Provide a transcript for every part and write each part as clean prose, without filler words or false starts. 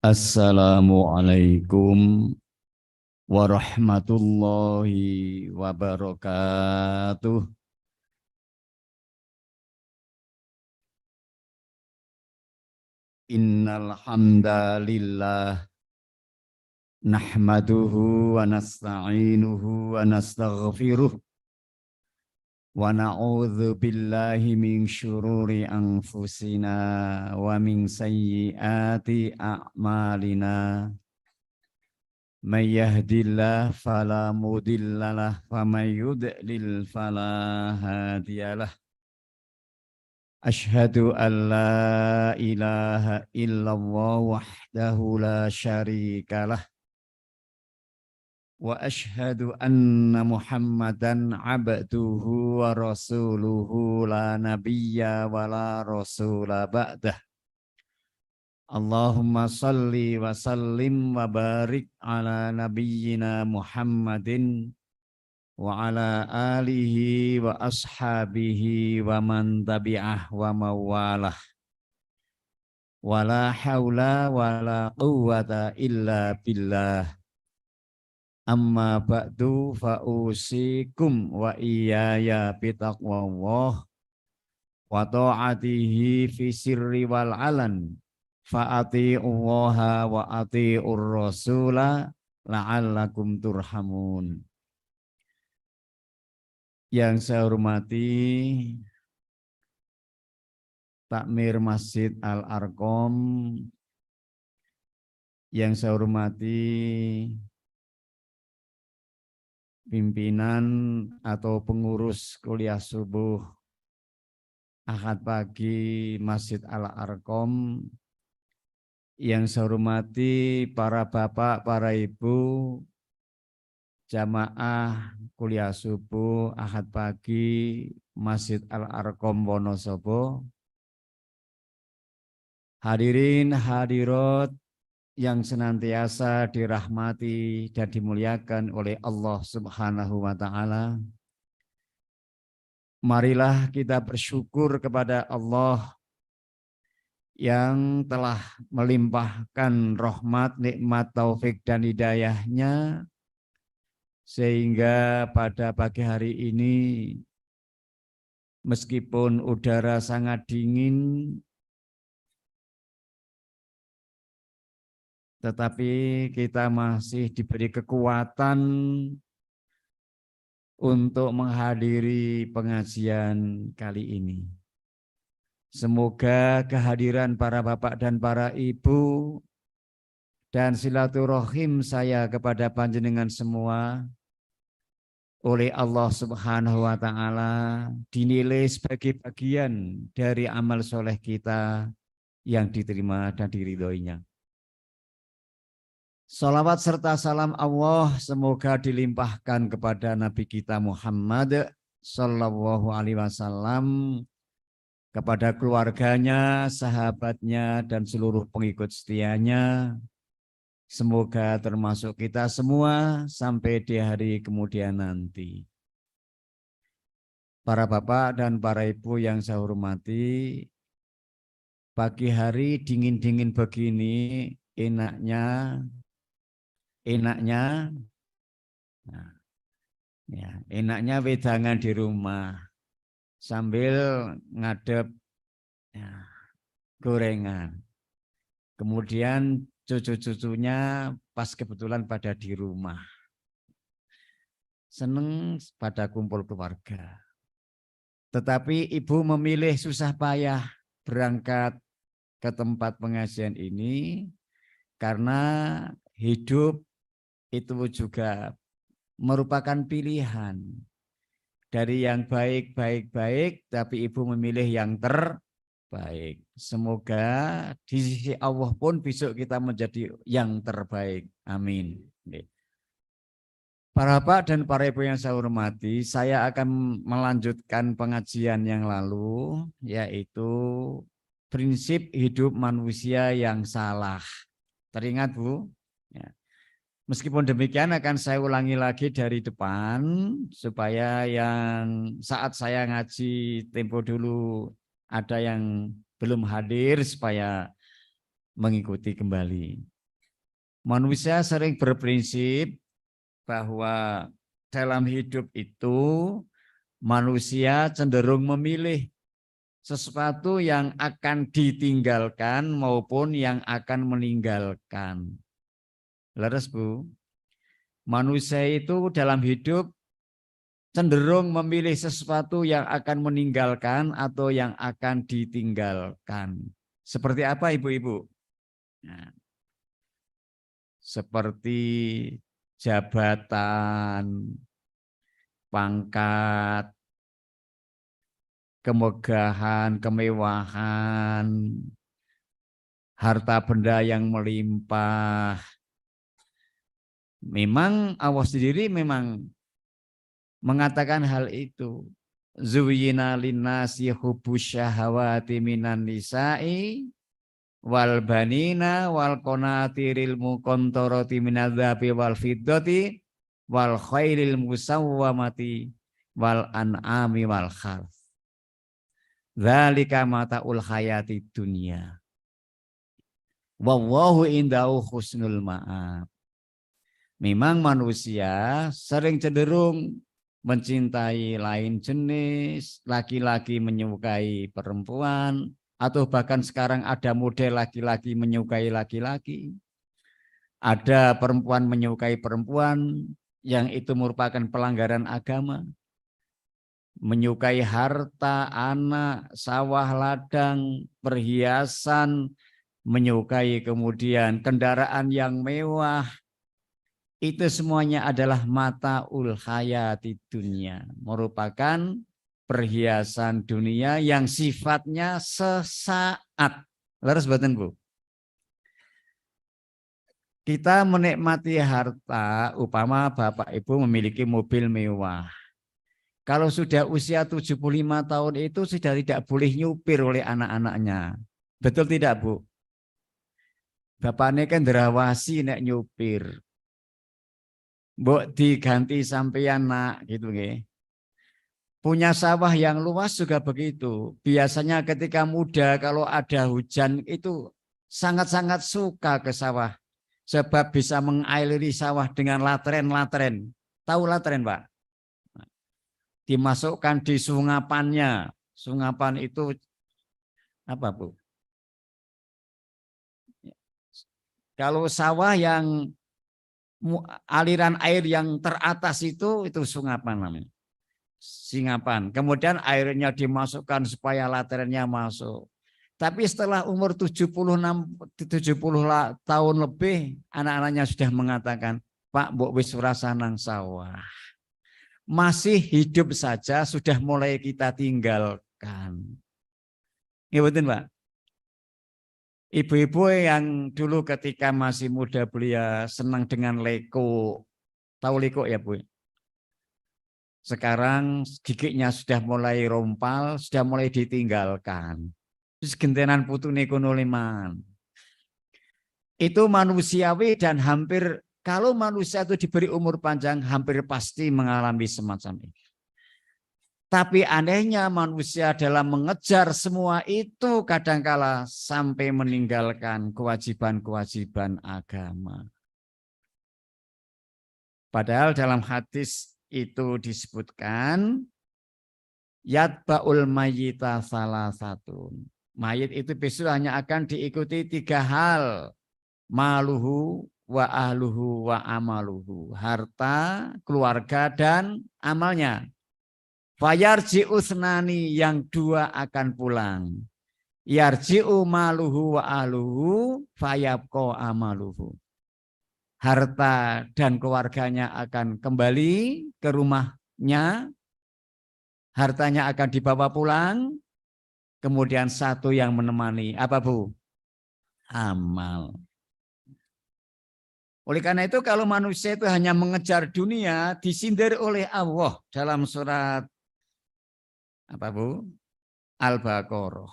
Assalamualaikum warahmatullahi wabarakatuh. Innal hamdalillah nahmaduhu wa nasta'inuhu wa nastaghfiruh wa na'udzu billahi min syururi anfusina wa min sayyiati a'malina. Man yahdillah fala mudhillalah wa man yudlil fala hadiyalah. Asyhadu an la ilaha illallah wahdahu la syarikalah wa asyhadu anna Muhammadan abduhu wa rasuluhu la nabiyya wa la rasula ba'dah. Allahumma salli wa sallim wa barik ala nabiyyina Muhammadin wa ala alihi wa ashabihi wa man tabi'ah wa mawalah. Wala hawla wala quwwata illa billah. Amma ba'du fa'usikum wa iyaya bitaqwallah wa ta'atihi fi sirri wal alan. Fa'ati'ullaha wa ati'ur rasula la'allakum turhamun. Yang saya hormati Takmir Masjid Al-Arqam, yang saya hormati pimpinan atau pengurus kuliah subuh Ahad pagi Masjid Al-Arqam, yang saya hormati para bapak, para ibu, jamaah kuliah subuh Ahad pagi Masjid Al-Arqam Wonosobo, hadirin hadirat yang senantiasa dirahmati dan dimuliakan oleh Allah Subhanahu wa Ta'ala. Marilah kita bersyukur kepada Allah yang telah melimpahkan rahmat, nikmat, taufik dan hidayahnya, sehingga pada pagi hari ini meskipun udara sangat dingin, tetapi kita masih diberi kekuatan untuk menghadiri pengajian kali ini. Semoga kehadiran para bapak dan para ibu dan silaturahim saya kepada panjenengan semua oleh Allah Subhanahu wa Ta'ala dinilai sebagai bagian dari amal soleh kita yang diterima dan diridhoinya. Salawat serta salam Allah semoga dilimpahkan kepada Nabi kita Muhammad Sallallahu Alaihi Wasallam, kepada keluarganya, sahabatnya, dan seluruh pengikut setianya. Semoga termasuk kita semua sampai di hari kemudian nanti. Para bapak dan para ibu yang saya hormati, pagi hari dingin-dingin begini enaknya wedangan di rumah sambil ngadep gorengan. Kemudian cucu-cucunya pas kebetulan pada di rumah. Seneng pada kumpul keluarga. Tetapi ibu memilih susah payah berangkat ke tempat pengajian ini karena hidup itu juga merupakan pilihan. Dari yang baik-baik, tapi ibu memilih yang terbaik. Semoga di sisi Allah pun besok kita menjadi yang terbaik. Amin. Para bapak dan para ibu yang saya hormati, saya akan melanjutkan pengajian yang lalu, yaitu prinsip hidup manusia yang salah. Teringat Bu? Ya. Meskipun demikian akan saya ulangi lagi dari depan supaya yang saat saya ngaji tempo dulu ada yang belum hadir supaya mengikuti kembali. Manusia sering berprinsip bahwa dalam hidup itu manusia cenderung memilih sesuatu yang akan ditinggalkan maupun yang akan meninggalkan. Leres, Bu? Manusia itu dalam hidup cenderung memilih sesuatu yang akan meninggalkan atau yang akan ditinggalkan. Seperti apa, Ibu-ibu? Nah, seperti jabatan, pangkat, kemegahan, kemewahan, harta benda yang melimpah. Memang Allah sendiri memang mengatakan hal itu. Zuyyina linnasi hubbus syahawati minan nisa'i wal banina wal qanatiril muqantarati minadz-dzahabi wal fiddati wal khairil musawwamati wal an'ami wal harth. Dzalika mataul hayati dunya. Wallahu indahu husnul ma'ab. Memang manusia sering cenderung mencintai lain jenis, laki-laki menyukai perempuan, atau bahkan sekarang ada model laki-laki menyukai laki-laki. Ada perempuan menyukai perempuan yang itu merupakan pelanggaran agama. Menyukai harta, anak, sawah ladang, perhiasan, menyukai kemudian kendaraan yang mewah. Itu semuanya adalah mataul hayati dunia, merupakan perhiasan dunia yang sifatnya sesaat. Leres boten, Bu? Kita menikmati harta, upama Bapak Ibu memiliki mobil mewah. Kalau sudah usia 75 tahun itu sudah tidak boleh nyupir oleh anak-anaknya. Betul tidak, Bu? Bapaknya kan derawasi nek nyupir. Mbok diganti sampeyan nak gitu nggih. Punya sawah yang luas juga begitu. Biasanya ketika muda kalau ada hujan itu sangat-sangat suka ke sawah. Sebab bisa mengairi sawah dengan latren-latren. Tahu latren, Pak? Dimasukkan di sungapannya. Sungapan itu apa, Bu? Kalau sawah yang aliran air yang teratas itu sungapan namanya. Singapan. Kemudian airnya dimasukkan supaya latrennya masuk. Tapi setelah umur 70 tahun lebih, anak-anaknya sudah mengatakan, Pak, mbok wis rasa nang sawah. Masih hidup saja sudah mulai kita tinggalkan. Ya betul, Pak. Ibu-ibu yang dulu ketika masih muda belia senang dengan Lego. Tahu Lego ya, Bu? Sekarang giginya sudah mulai rompal, sudah mulai ditinggalkan. Terus gentenan putune kono leman. Itu manusiawi dan hampir kalau manusia itu diberi umur panjang hampir pasti mengalami semacam itu. Tapi anehnya manusia dalam mengejar semua itu kadangkala sampai meninggalkan kewajiban-kewajiban agama. Padahal dalam hadis itu disebutkan yatba'ul mayyita salasatun. Mayit itu besok hanya akan diikuti 3 hal. Maluhu wa ahluhu wa amaluhu. Harta, keluarga, dan amalnya. Fayarji'u usnani, yang 2 akan pulang. Yarji'u maluhu wa ahluhu fayabqa amaluhu. Harta dan keluarganya akan kembali ke rumahnya. Hartanya akan dibawa pulang. Kemudian 1 yang menemani. Apa, Bu? Amal. Oleh karena itu kalau manusia itu hanya mengejar dunia, disindir oleh Allah dalam surat apa, Bu? Al-Baqarah.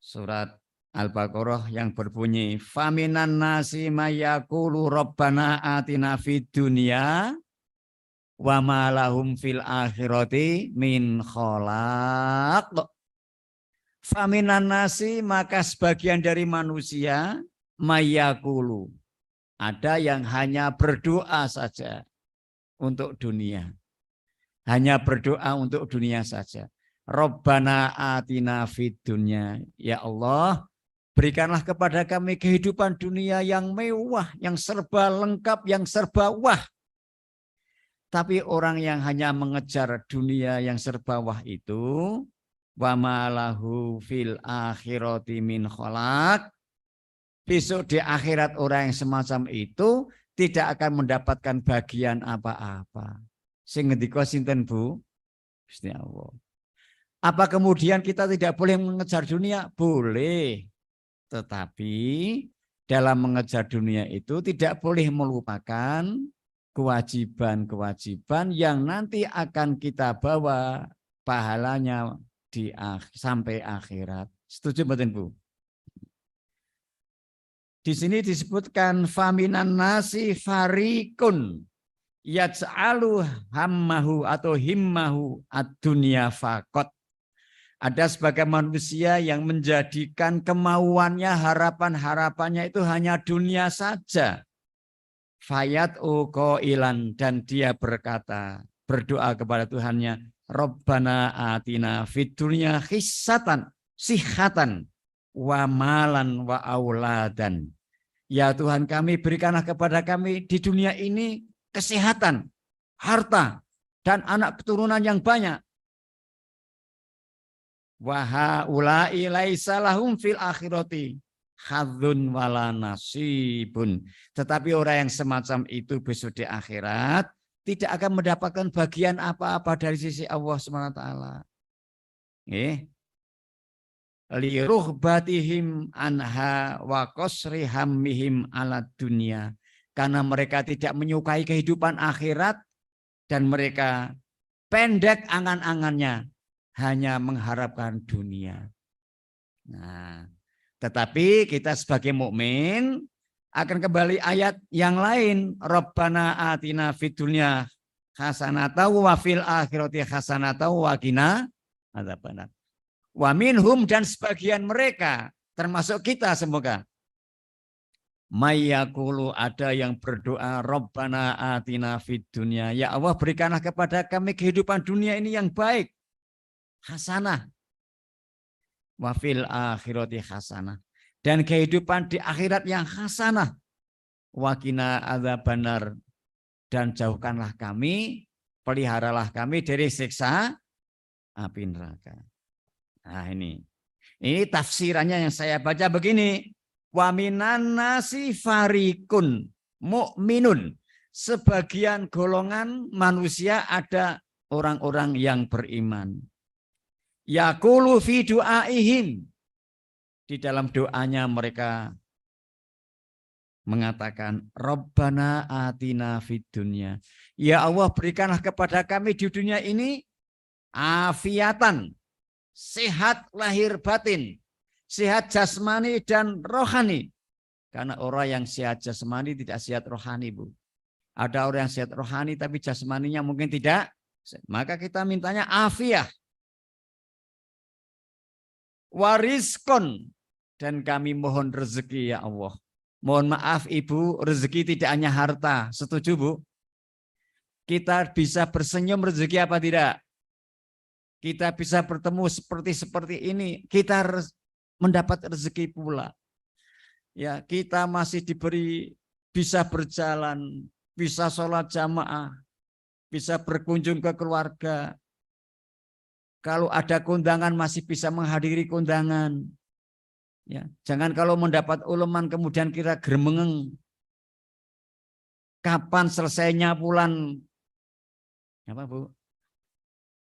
Surat Al-Baqarah yang berbunyi faminan nasi mayaqulu rabbana atina fid dunya wa ma lahum fil akhirati min khalaq. Faminan nasi, maka sebagian dari manusia mayaqulu Ada yang hanya berdoa saja untuk dunia. Hanya berdoa untuk dunia saja. Rabbana atina fid dunya. Ya Allah, berikanlah kepada kami kehidupan dunia yang mewah, yang serba lengkap, yang serba wah. Tapi orang yang hanya mengejar dunia yang serba wah itu, wa malahu fil akhirati min khalaq. Besok di akhirat orang yang semacam itu tidak akan mendapatkan bagian apa-apa. Sing ngendika sinten Bu? Gusti Allah. Apa kemudian kita tidak boleh mengejar dunia? Boleh. Tetapi dalam mengejar dunia itu tidak boleh melupakan kewajiban-kewajiban yang nanti akan kita bawa pahalanya sampai akhirat. Setuju mboten Bu? Di sini disebutkan faminan nasi farikun yaj'alu hammahu atau himmahu ad-dunya faqat. Ada sebagai manusia yang menjadikan kemauannya, harapan-harapannya itu hanya dunia saja. Fayat'u qailan, dan dia berkata, berdoa kepada Tuhannya, Rabbana atina fid dunya khissatan, sihatan, wa malan wa auladan. Ya Tuhan kami, berikanlah kepada kami di dunia ini kesehatan, harta, dan anak keturunan yang banyak. Wa haula'i laisa lahum fil akhirati hadzun wala nasibun. Tetapi orang yang semacam itu besok di akhirat tidak akan mendapatkan bagian apa-apa dari sisi Allah SWT. Li ruhbatihim anha wa qasri hammihim ala dunya. Karena mereka tidak menyukai kehidupan akhirat dan mereka pendek angan-angannya, hanya mengharapkan dunia. Nah, tetapi kita sebagai mukmin akan kembali ayat yang lain. Rabbana atina fid dunya hasanatan wa fil akhirati hasanatan wa qina adzabannar. Wa minhum, dan sebagian mereka termasuk kita semoga. Mayyakulu, ada yang berdoa Rabbana atina fid dunya. Ya Allah, berikanlah kepada kami kehidupan dunia ini yang baik. Hasanah. Wa fil akhirati hasanah, dan kehidupan di akhirat yang hasanah. Wa qina adzabannar, dan jauhkanlah kami, peliharalah kami dari siksa api neraka. Nah ini tafsirannya yang saya baca begini. Wa minan nasi farikun mu'minun. Sebagian golongan manusia ada orang-orang yang beriman. Yaqulu fi du'aihim, di dalam doanya mereka mengatakan Rabbana atina fid dunya. Ya Allah, berikanlah kepada kami di dunia ini afiatan, sehat lahir batin, sehat jasmani dan rohani. Karena orang yang sehat jasmani tidak sehat rohani, Bu. Ada orang yang sehat rohani tapi jasmaninya mungkin tidak. Maka kita mintanya afiah. Wariskon, dan kami mohon rezeki ya Allah. Mohon maaf Ibu, rezeki tidak hanya harta. Setuju Bu? Kita bisa bersenyum rezeki apa tidak? Kita bisa bertemu seperti ini. Kita mendapat rezeki pula. Ya, kita masih diberi bisa berjalan, bisa sholat jamaah, bisa berkunjung ke keluarga. Kalau ada kondangan masih bisa menghadiri kondangan. Ya, jangan kalau mendapat uluman kemudian kita gremengeng. Kapan selesainya bulan apa Bu?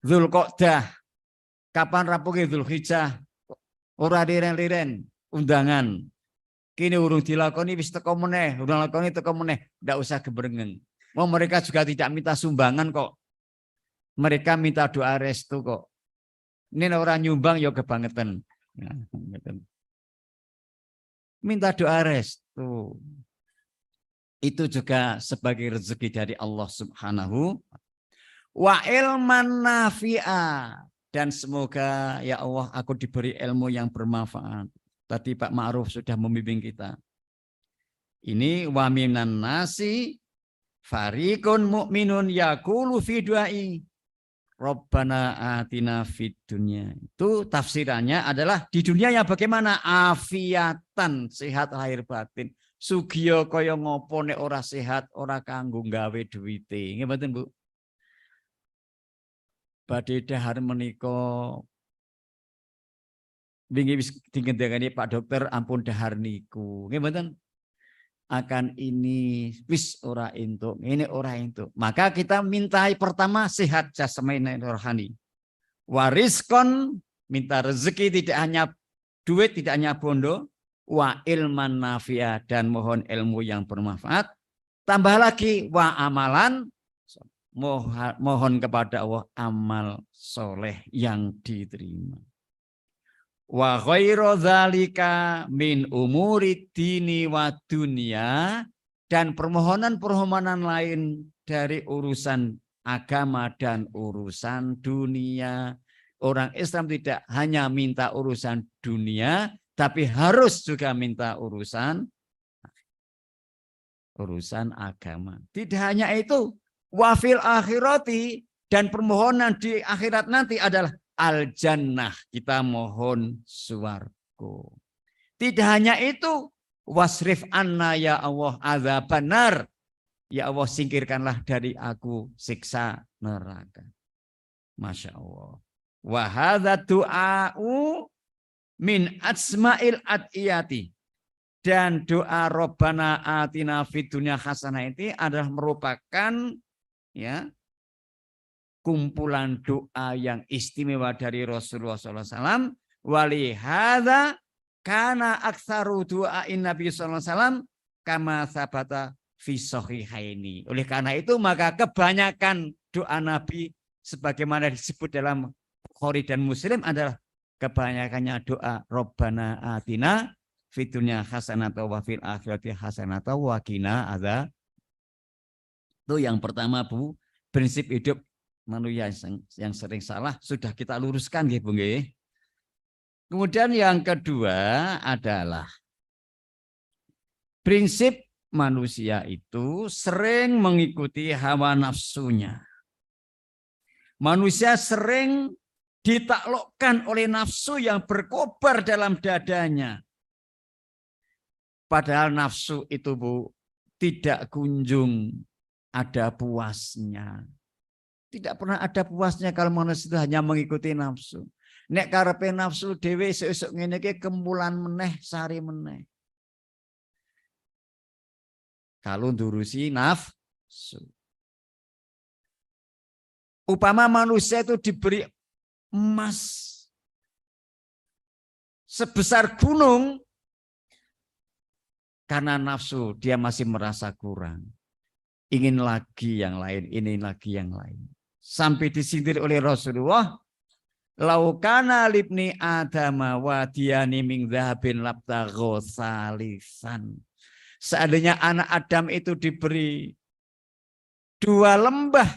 Dzulqa'dah. Kapan rampungnya Dzulhijjah? Ora liren-liren undangan. Kini urung dilakoni wis teko meneh, urung lakoni teko meneh, ndak usah gebrengeng. Mau mereka juga tidak minta sumbangan kok. Mereka minta doa restu kok. Ini orang nyumbang ya kebangetan. Minta doa restu. Itu juga sebagai rezeki dari Allah Subhanahu wa ilman nafi'a, dan semoga ya Allah aku diberi ilmu yang bermanfaat. Tadi Pak Ma'ruf sudah membimbing kita. Ini wa minan nasi fariqun mu'minun yaqulu fi du'ai Rabbana atina fid dunya. Itu tafsirannya adalah di dunia yang bagaimana? Afiatan, sehat lahir batin. Sugiya kaya ngopo nek ora sehat, ora kanggo gawe duwite. Nggih mboten, Bu? Badhe dahar menika wingi wis dingendakani Pak Dokter ampun dahar niku. Nggih mboten? Akan ini wis ora entuk, ini ora entuk. Maka kita mintai pertama sehat jasmani rohani. Wariskon, minta rezeki tidak hanya duit, tidak hanya bondo, wa ilman nafi'ah, dan mohon ilmu yang bermanfaat. Tambah lagi wa amalan, mohon kepada Allah amal soleh yang diterima. Wa ghairu dzalika min umuri dini wa dunia, dan permohonan-permohonan lain dari urusan agama dan urusan dunia. Orang Islam tidak hanya minta urusan dunia, tapi harus juga minta urusan agama. Tidak hanya itu, wafil akhirati, dan permohonan di akhirat nanti adalah al-jannah, kita mohon swarga. Tidak hanya itu, wasrif anna ya Allah adzabannar, ya Allah singkirkanlah dari aku siksa neraka. Masya Allah. Wa hadza du'a'u min asma'il adiyati, dan doa Rabbana atina fid dunya hasanah ini adalah merupakan ya kumpulan doa yang istimewa dari Rasulullah SAW. Walihada kana aktsaru du'ain Nabi SAW kama sabata fi sahihaini. Oleh karena itu maka kebanyakan doa Nabi sebagaimana disebut dalam Bukhari dan Muslim adalah kebanyakannya doa Rabbana atina fid dunya hasanatan wa fil akhirati hasanatan wa qina adzab. Itu yang pertama, Bu, prinsip hidup manusia yang sering salah sudah kita luruskan, nggih Bu nggih. Kemudian yang kedua adalah prinsip manusia itu sering mengikuti hawa nafsunya. Manusia sering ditaklukkan oleh nafsu yang berkobar dalam dadanya. Padahal nafsu itu, Bu, tidak kunjung ada puasnya. Tidak pernah ada puasnya kalau manusia itu hanya mengikuti nafsu. Nek karepe nafsu dhewe esuk ngene iki kempulan meneh, sari meneh. Kalau ndurusi nafsu. Upama manusia itu diberi emas sebesar gunung, karena nafsu dia masih merasa kurang. Ingin lagi yang lain, ini lagi yang lain. Sampai disindir oleh Rasulullah, laukana libni adama wadiyani min dzahabin labtagho salisan. Seandainya anak Adam itu diberi 2 lembah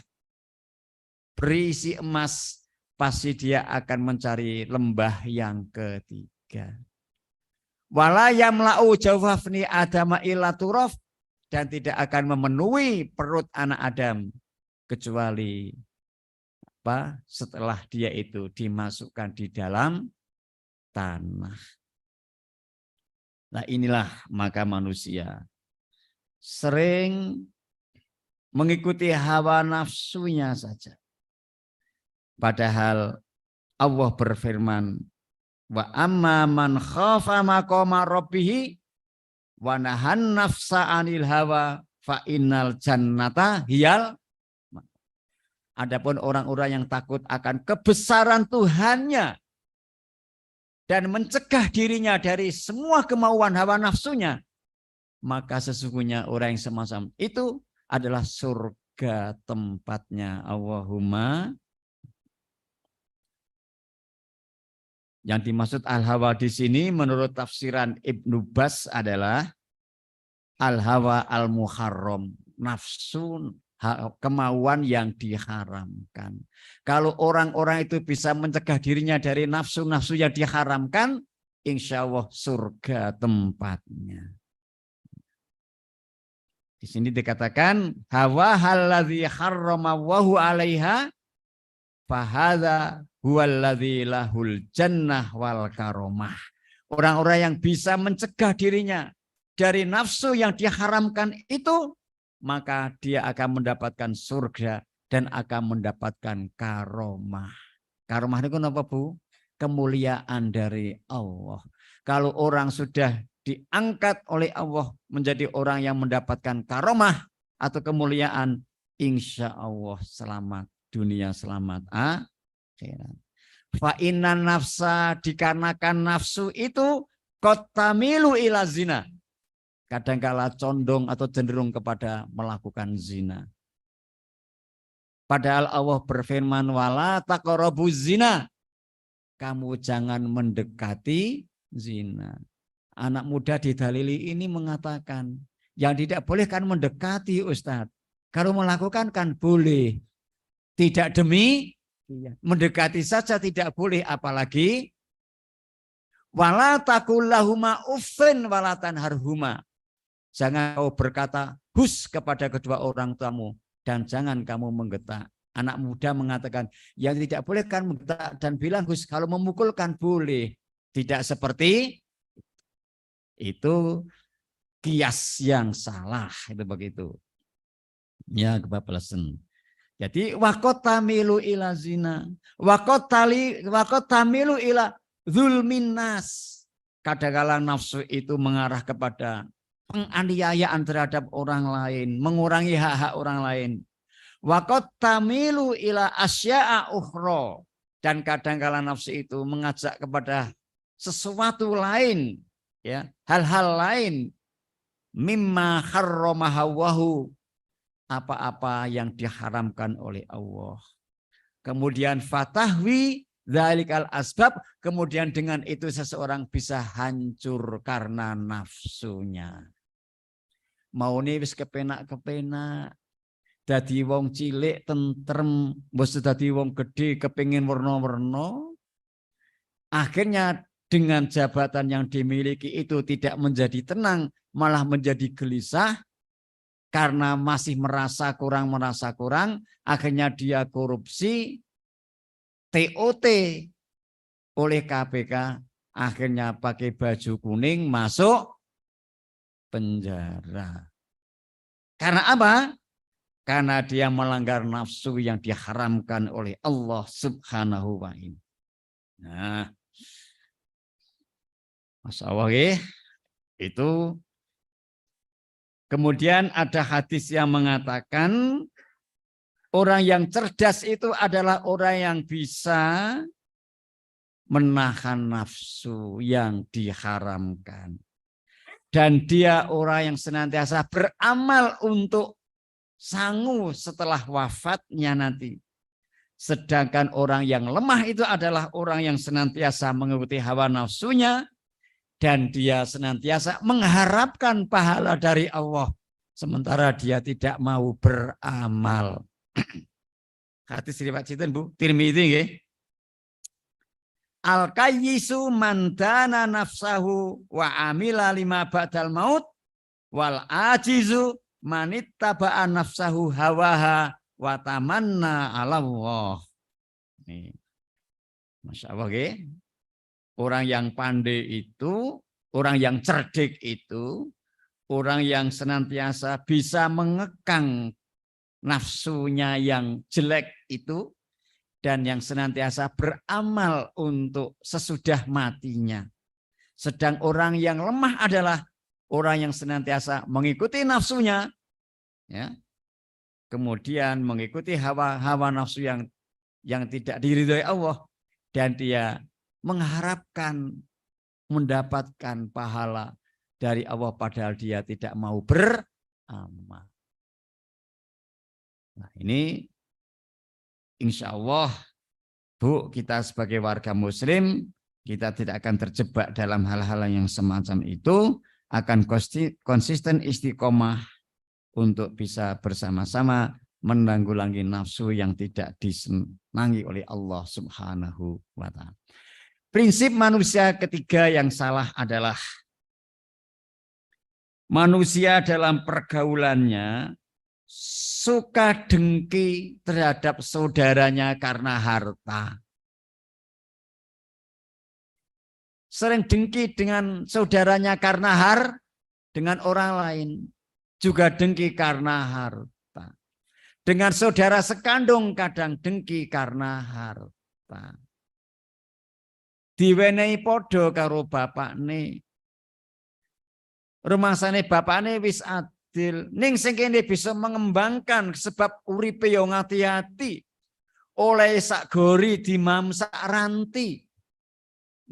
berisi emas, pasti dia akan mencari lembah yang ketiga. Wala yamla'u jawafni adama illa turaf, dan tidak akan memenuhi perut anak Adam kecuali setelah dia itu dimasukkan di dalam tanah. Nah inilah maka manusia sering mengikuti hawa nafsunya saja. Padahal Allah berfirman, wa amma man khafa maqama rabbih wa nahan nafsa anil hawa fa innal jannata hiyal. Adapun orang-orang yang takut akan kebesaran Tuhannya dan mencegah dirinya dari semua kemauan hawa nafsunya, maka sesungguhnya orang yang semacam itu adalah surga tempatnya. Allahumma. Yang dimaksud al-hawa di sini menurut tafsiran Ibnu Bas adalah al-hawa al-muharram, nafsu, kemauan yang diharamkan. Kalau orang-orang itu bisa mencegah dirinya dari nafsu-nafsu yang diharamkan, insya Allah surga tempatnya. Di sini dikatakan hawa halladzi harramahu 'alaiha fahadza huwallazi lahul jannah wal karomah. Orang-orang yang bisa mencegah dirinya dari nafsu yang diharamkan itu, maka dia akan mendapatkan surga dan akan mendapatkan karomah. Karomah itu apa, Bu? Kemuliaan dari Allah. Kalau orang sudah diangkat oleh Allah menjadi orang yang mendapatkan karomah atau kemuliaan, insya Allah selamat dunia, selamat akhirat. Fa inna nafsa, dikarenakan nafsu itu qatamilu ila zina, kadangkala condong atau cenderung kepada melakukan zina. Padahal Allah berfirman wala taqrabuz zina, kamu jangan mendekati zina. Anak muda didalili ini mengatakan yang tidak boleh kan mendekati, Ustadz. Kalau melakukan kan boleh. Tidak demi mendekati saja tidak boleh, apalagi wala taqullahuma uffin wala tanharhuma. Jangan kau berkata hus kepada kedua orang tuamu dan jangan kamu menggetak. Anak muda mengatakan yang tidak boleh kan menggetak dan bilang hus, kalau memukulkan boleh. Tidak seperti itu, kias yang salah, itu begitu. Ya, kebablasan. Jadi waqtamilu ila zina, waqtamilu ila zulmin nas. Kadangkala nafsu itu mengarah kepada penganiayaan terhadap orang lain, mengurangi hak-hak orang lain. Waqtamilu ila asya'a ukhra, dan kadangkala nafsu itu mengajak kepada sesuatu lain, ya, hal-hal lain, mimma harramahu, apa-apa yang diharamkan oleh Allah. Kemudian fatahwi dzalikal asbab, kemudian dengan itu seseorang bisa hancur karena nafsunya. Mau nih wis kepenak-kepenak, dadi wong cilik tentrem, mbok dadi wong gede kepengin werna-werna, akhirnya dengan jabatan yang dimiliki itu tidak menjadi tenang, malah menjadi gelisah karena masih merasa kurang, akhirnya dia korupsi, TOT oleh KPK, akhirnya pakai baju kuning masuk penjara. Karena apa? Karena dia melanggar nafsu yang diharamkan oleh Allah Subhanahu wa ta'ala. Nah, Masya Allah, itu. Kemudian ada hadis yang mengatakan orang yang cerdas itu adalah orang yang bisa menahan nafsu yang diharamkan. Dan dia orang yang senantiasa beramal untuk sangu setelah wafatnya nanti. Sedangkan orang yang lemah itu adalah orang yang senantiasa mengikuti hawa nafsunya dan dia senantiasa mengharapkan pahala dari Allah sementara dia tidak mau beramal. Hadis riwayat sinten, Bu? Tirmidzi nggih. Al-kayyisu man dana nafsahu wa amila lima ba'dal maut wal ajizu man ittaba'a nafsahu hawaha wa tamanna 'ala Allah. Nih. Masya Allah, nggih. Orang yang pandai itu, orang yang cerdik itu, orang yang senantiasa bisa mengekang nafsunya yang jelek itu, dan yang senantiasa beramal untuk sesudah matinya. Sedang orang yang lemah adalah orang yang senantiasa mengikuti nafsunya, ya, kemudian mengikuti hawa nafsu yang tidak diridhoi Allah, dan dia mengharapkan mendapatkan pahala dari Allah padahal dia tidak mau beramal. Nah, ini insya Allah, Bu, kita sebagai warga muslim, kita tidak akan terjebak dalam hal-hal yang semacam itu, akan konsisten istiqomah untuk bisa bersama-sama menanggulangi nafsu yang tidak disenangi oleh Allah Subhanahu wa ta'ala. Prinsip manusia ketiga yang salah adalah Manusia dalam pergaulannya suka dengki terhadap saudaranya karena harta. Sering dengki dengan saudaranya karena dengan orang lain. Juga dengki karena harta. Dengan saudara sekandung kadang dengki karena harta. Diwenehi podo karo bapakne. Rumangsane bapakne wis adil. Ning sing kene bisa mengembangkan sebab uripe yo ngati-ati. Oleh sak gori dimam sak ranti.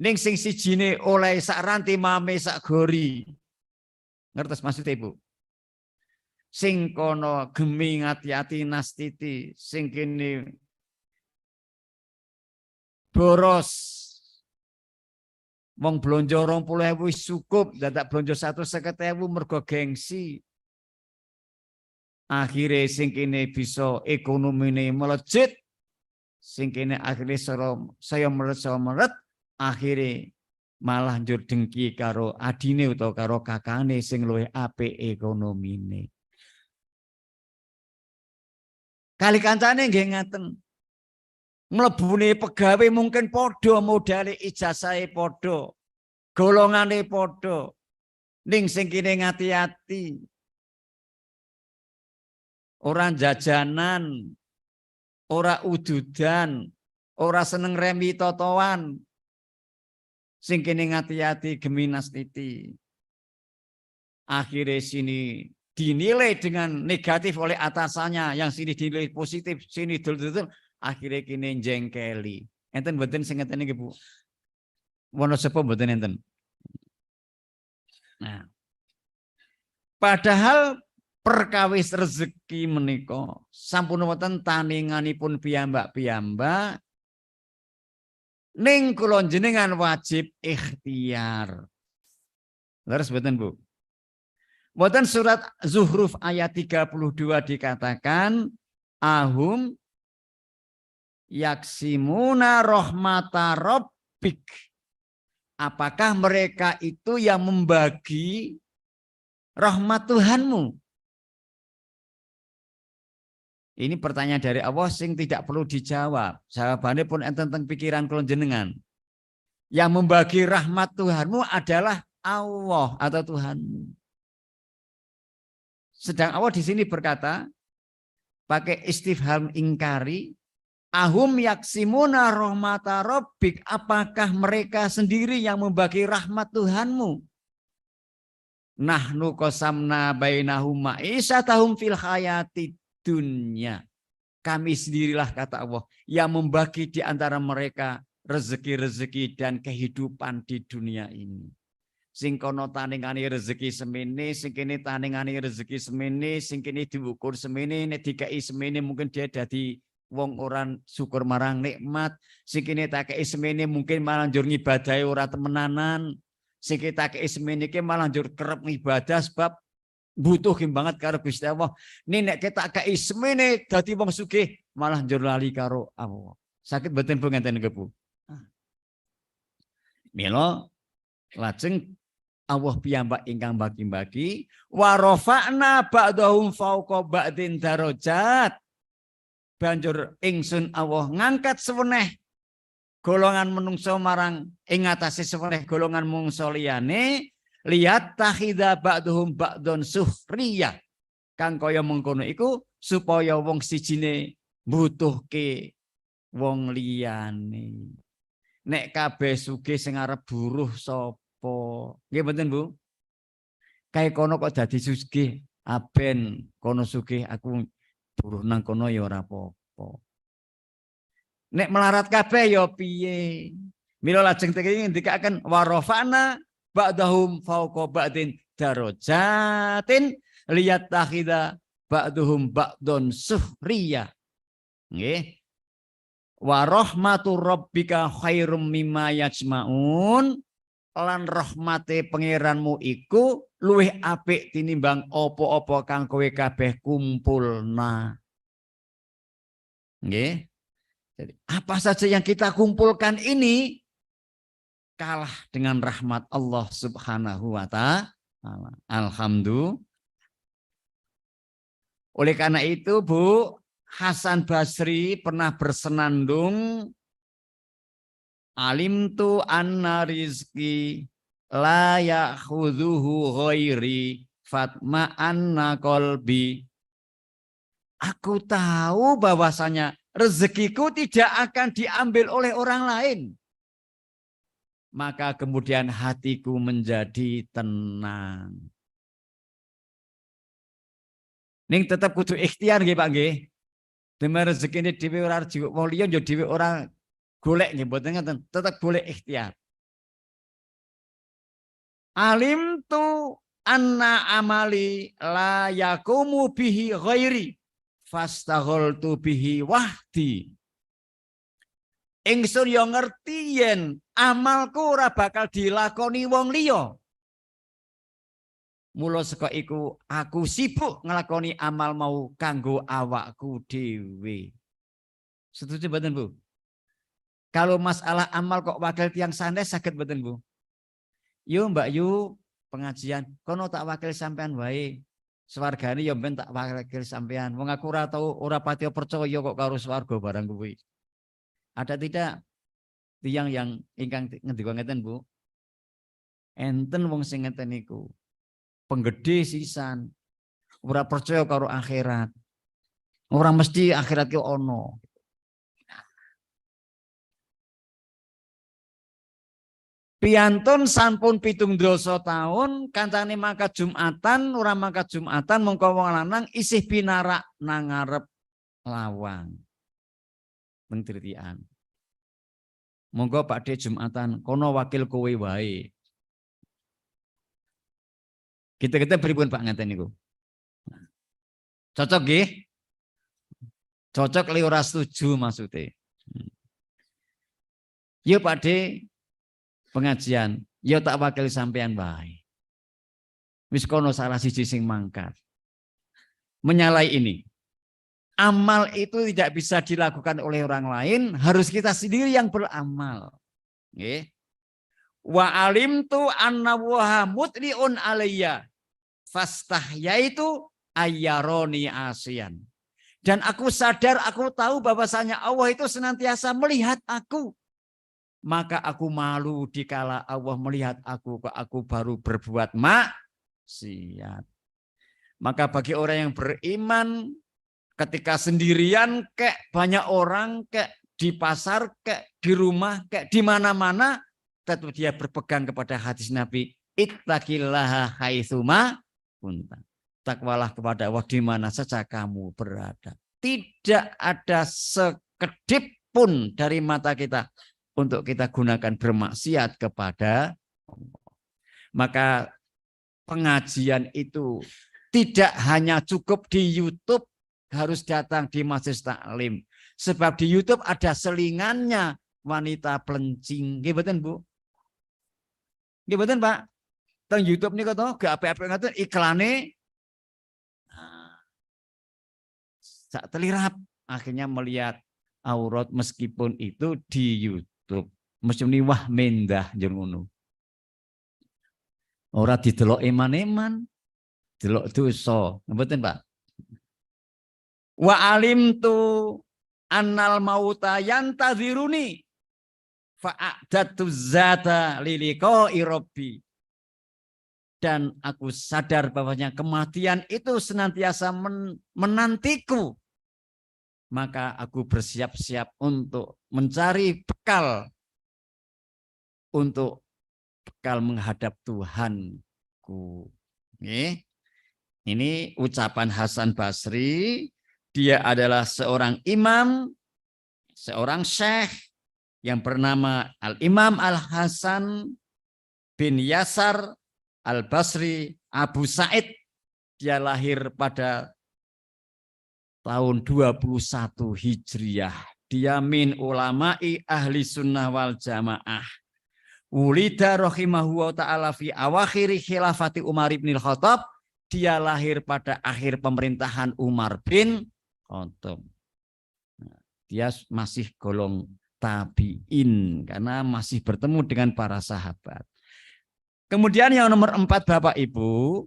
Ning sing sijine oleh sak ranti mame sak gori. Ngertos maksudnya Ibu? Sing kono gemi ngati-ati nastiti, sing kene boros. Wong blonjo 20.000 wis cukup, dadak blonjo 150.000 mergo gengsi. Akhire sing kene bisa ekonomine melejit. Sing kene akhire saya meret, akhire malah njur dengki karo adine utawa karo kakane sing luwih apik ekonomine. Kali kancane nggih ngaten. Mlebune pegawe mungkin padha modale ijazahe padha. Golongane padha. Ning sing kene ngati-ati. Ora jajanan, ora ududan, ora seneng remi totoan. Sing kene ngati-ati geminas titi. Akhirnya sini dinilai dengan negatif oleh atasannya, yang sini dinilai positif, sini dul-dul, akhirnya kini jengkeli. Enten mboten sing ngeten iki Bu. Wono sepo mboten enten. Nah. Padahal perkawis rezeki menika sampun wonten taninganipun piyambak-piyambak. Ning kula jenengan wajib ikhtiar. Leres mboten Bu? Mboten surat Zuhruf ayat 32 dikatakan ahum yaksimuna rahmata rabbik. Apakah mereka itu yang membagi rahmat Tuhanmu? Ini pertanyaan dari Allah sing tidak perlu dijawab. Jawabannya pun enten teng pikiran kula jenengan. Yang membagi rahmat Tuhanmu adalah Allah atau Tuhanmu. Sedang Allah di sini berkata pakai istifham ingkari, ahum yaksimuna rahmata rabbik, apakah mereka sendiri yang membagi rahmat Tuhanmu? Nahnu qasamna bainahum ma'isyatahum fil hayatid dunya. Kami sendirilah kata Allah yang membagi di antara mereka rezeki-rezeki dan kehidupan di dunia ini. Sing kono taningane rezeki semene, sing kene taningane rezeki semene, sing kene diukur semene, nek dikai semene mungkin dia dadi wong orang syukur marang nikmat. Sing kene tak kei semene mungkin malah njur ngibadahi ora temenanan. Sing kita kei semene iki malah njur kerep ngibadah sebab butuh banget karo Gusti Allah. Nek kita kei semene dadi wong sugih malah njur lali karo Allah. Sakit batin Bu ngenten nggih Bu. Mila lajeng Allah piyambak ingkang bagi-bagi wa rafa'na ba'dahum fauqa ba'din darajat. Banjur ingsun Allah ngangkat seweneh golongan menungso marang ing atase seweneh golongan mungso liyane lihat takhidha ba'dhum ba'don suhriyah. Kang kaya mengkono iku supaya wong sijine mbutuhke wong liyane. Nek kabeh sugih sing arep buruh sapa? Nggih mboten Bu? Kae kono kok dadi sugih, aben kono sugih aku buruh nang kono ya ora apa-apa. Nek melarat kabeh ya piye? Mila lajeng teki ngendikaken warafana ba'dahum fauqa ba'din darajatin liyattakhidha ba'duhum ba'dun suhriyah. Nggih. Wa rahmatu rabbika khairum mimma yajmaun. Lan rahmate pangeranmu iku luwih apik tinimbang apa-apa kang kowe kabeh kumpulna. Nggih. Jadi apa saja yang kita kumpulkan ini kalah dengan rahmat Allah Subhanahu wa ta'ala. Alhamdulillah. Oleh karena itu, Bu, Hasan Basri pernah bersenandung, alimtu anna rizki la ya'khudhuhu ghairi fatma anna qalbi. Aku tahu bahwasanya rezekiku tidak akan diambil oleh orang lain. Maka kemudian hatiku menjadi tenang. Ning tetap kudu ikhtiar nggih Pak nggih. Demi rezekine dhewe ora jiwa wong liya yo dhewe ora golek nggih mboten ngoten, tetap boleh ikhtiar. Alim tu anna amali la yakumu bihi ghairi fastaghaltu bihi wahdi. Ingsun yo ngerti yen amalku ora bakal dilakoni wong liya. Mula saka iku aku sibuk nglakoni amal mau kanggo awakku dhewe. Setuju mboten, Bu? Kalau masalah amal kok wakil tiang sandes sakit mboten, Bu? Yo Mbak Yu pengajian kono tak wakil sampean wae. Swargane yo ben tak wakil sampean. Wong aku ora tau ora pati percaya kok karo swarga barang kuwi. Ada tidak tiang yang ingkang ngendika ngeten, Bu? Enten wong sing ngeten niku. Penggede sisan, ora percaya karo akhirat. Ora mesti akhirat ki ono. Piyantun sampun 17 tahun kancane mangkat Jumatan, ora mangkat Jumatan mongko wong lanang isih pinarak nang ngarep lawang. Mentritian. Monggo Pakde Jumatan kono wakil kowe wae. Kita pripun Pak ngeten niku? Cocok nggih? Cocok li ora setuju maksudnya. Yo Pakde pengajian, yo tak wakil sampean wae. Wis kono salah siji sing mangkat. Menyalai ini. Amal itu tidak bisa dilakukan oleh orang lain, harus kita sendiri yang beramal. Nggih. Wa alimtu anna wa mutliun alayya fastahyaitu ayyaroni asian. Dan aku sadar, aku tahu bahwasanya Allah itu senantiasa melihat aku. Maka aku malu dikala Allah melihat aku, kok aku baru berbuat maksiat. Maka bagi orang yang beriman, ketika sendirian, kayak banyak orang, kayak di pasar, kayak di rumah, kayak di mana-mana, tetap dia berpegang kepada hadis Nabi, ittaqillaha haitsuma kunta. Takwalah kepada Allah di mana saja kamu berada. Tidak ada sekedip pun dari mata kita untuk kita gunakan bermaksiat kepada Allah. Maka pengajian itu tidak hanya cukup di YouTube, harus datang di majelis taklim. Sebab di YouTube ada selingannya wanita pelencing. Nggih mboten, Bu? Nggih mboten, Pak? Teng YouTube niku to gak apik-apik ngoten iklane. Sak telirap akhirnya melihat aurat meskipun itu di YouTube. Mesti wah mendah jeung ngono. Ora didelok eman-eman, delok dosa. Mboten, Pak? Wa alimtu annal mauta yantaziruni fa'adatu zata liliqa'i rabbi. Dan aku sadar bahwasanya kematian itu senantiasa menantiku. Maka aku bersiap-siap untuk mencari bekal. Untuk bekal menghadap Tuhanku. Ini ucapan Hasan Basri. Dia adalah seorang imam, seorang syekh yang bernama Al-Imam Al-Hasan bin Yasar Al-Basri Abu Said. Dia lahir pada tahun 21 Hijriah. Dia min ulama'i ahli sunnah wal jamaah. Wulida rahimahullah ta'ala fi awakhiri khilafati Umar bin Khattab. Dia lahir pada akhir pemerintahan Umar bin Khattab. Dia masih golong tabi'in karena masih bertemu dengan para sahabat. Kemudian yang nomor 4 Bapak Ibu,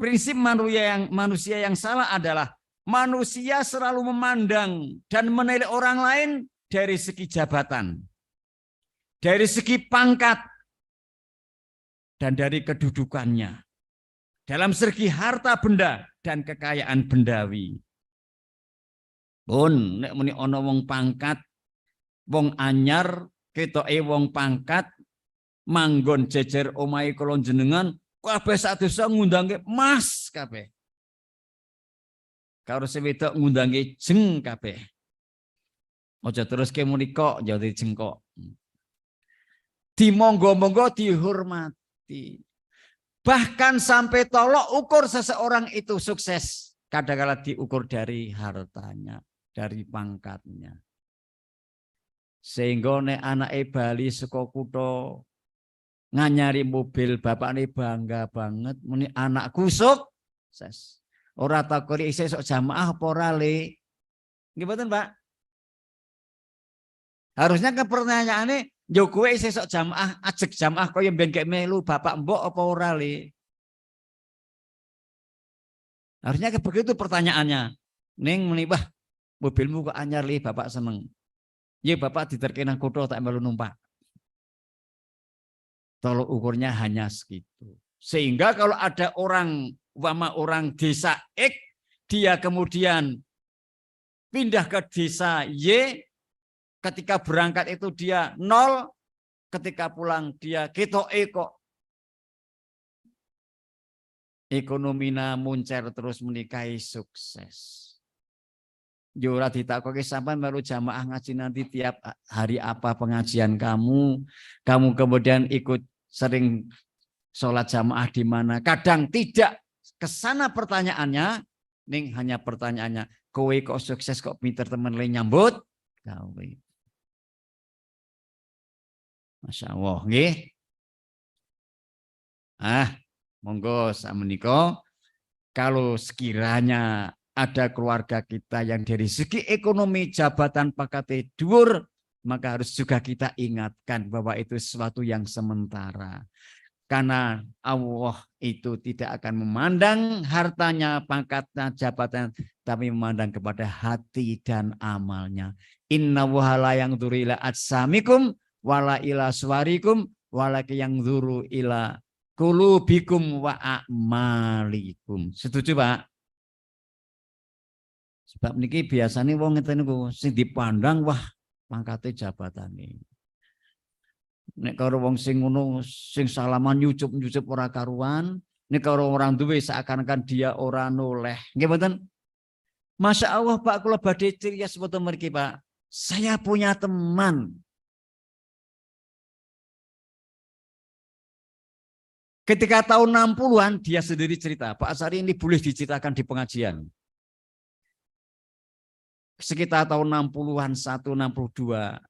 prinsip manusia yang salah adalah manusia selalu memandang dan menilai orang lain dari segi jabatan, dari segi pangkat, dan dari kedudukannya. Dalam segi harta benda dan kekayaan bendawi. Pun nek muni ana wong pangkat, wong anyar, ketoke wong pangkat, manggon jejer omahe kula jenengan, kabeh sak desa ngundangke Mas kabeh. Karo sing wedok ngundangke Jeng kabeh. Aja terus ke muni kok jadi jengkok. Dimonggo-monggo dihormati. Bahkan sampai tolok ukur seseorang itu sukses. Kadang-kala diukur dari hartanya, dari pangkatnya. Sehingga nek anake bali saka kutha nganyari mobil, bapakne bangga banget muni anakku sukses. Ora takoni isih sok jamaah apa ora le. Nggih mboten, Pak? Harusnya ke pertanyaannya yo kowe isih sok jamaah, ajek jamaah kaya mben kek melu bapak mbok apa ora le. Harusnya ke begitu pertanyaannya. Ning muni wah, mobilmu kok anyar li bapak seneng. Ya bapak diterke nang kutha tak melu numpak. Tolok ukurnya hanya segitu. Sehingga kalau ada orang desa X, dia kemudian pindah ke desa Y, ketika berangkat itu dia 0, ketika pulang dia ketoke kok ekonomina muncer terus menikahi sukses. Yo ora ditakoki sampean baru jamaah ngaji nanti tiap hari apa pengajian kamu kemudian ikut sering sholat jamaah di mana. Kadang tidak kesana pertanyaannya, ning hanya pertanyaannya, kowe kok sukses kok pinter temen le nyambut gawe. Masya Allah, nggih. Monggo sakmenika kalau sekiranya ada keluarga kita yang dari segi ekonomi jabatan pangkat dhuwur, maka harus juga kita ingatkan bahwa itu sesuatu yang sementara. Karena Allah itu tidak akan memandang hartanya, pangkatnya, jabatan, tapi memandang kepada hati dan amalnya. Inna wahala yang dzuru ila ajsamikum wala ila suwarikum walaki yang dzuru ila qulubikum wa a'malikum. Setuju, Pak? Sebab niki biasanya wong ngeten niku sing dipandang wah pangkate jabatane. Nek karo wong sing ngono sing salaman nyucup-nyucup ora karuan, nek karo orang duwe seakan-akan dia ora noleh. Nggih mboten? Masya Allah Pak, kula badhe cirias mboten mriki Pak. Saya punya teman. Ketika tahun 60-an dia sendiri cerita, Pak Asari ini boleh diceritakan di pengajian. Sekitar tahun 60-an, 162.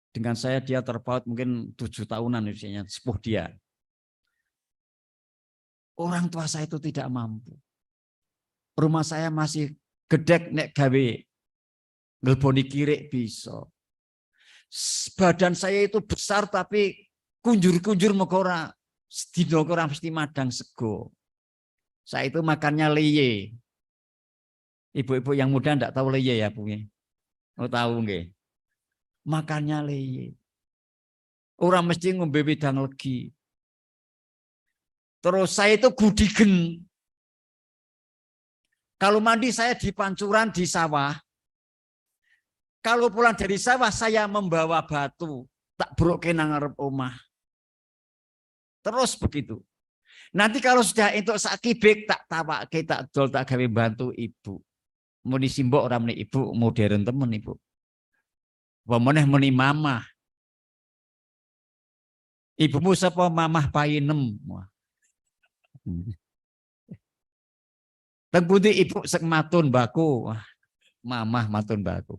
Dengan saya dia terpaut mungkin 7 tahunan usianya, sepuh dia. Orang tua saya itu tidak mampu. Rumah saya masih gedek nek gawe ngelboni kirik bisa. Badan saya itu besar tapi kunjur-kunjur megora. Sedina ora mesti madang sego. Saya itu makannya leye. Ibu-ibu yang muda enggak tahu leye ya, Bu. Oh tahu nggih. Makannya leye. Orang mesti ngombe wedang legi. Terus saya itu gudigen. Kalau mandi saya di pancuran di sawah. Kalau pulang dari sawah saya membawa batu, tak broke nang ngarep omah. Terus begitu. Nanti kalau sudah entuk sak kibik tak tawake tak dol tak gawe bantu ibu. Muni simbok ora muni ibu, modern temen ibu. Apa meneh muni mamah. Ibumu sapa mamah painem. Teng pundi ibu sek matun baku. Wah, mamah matun baku.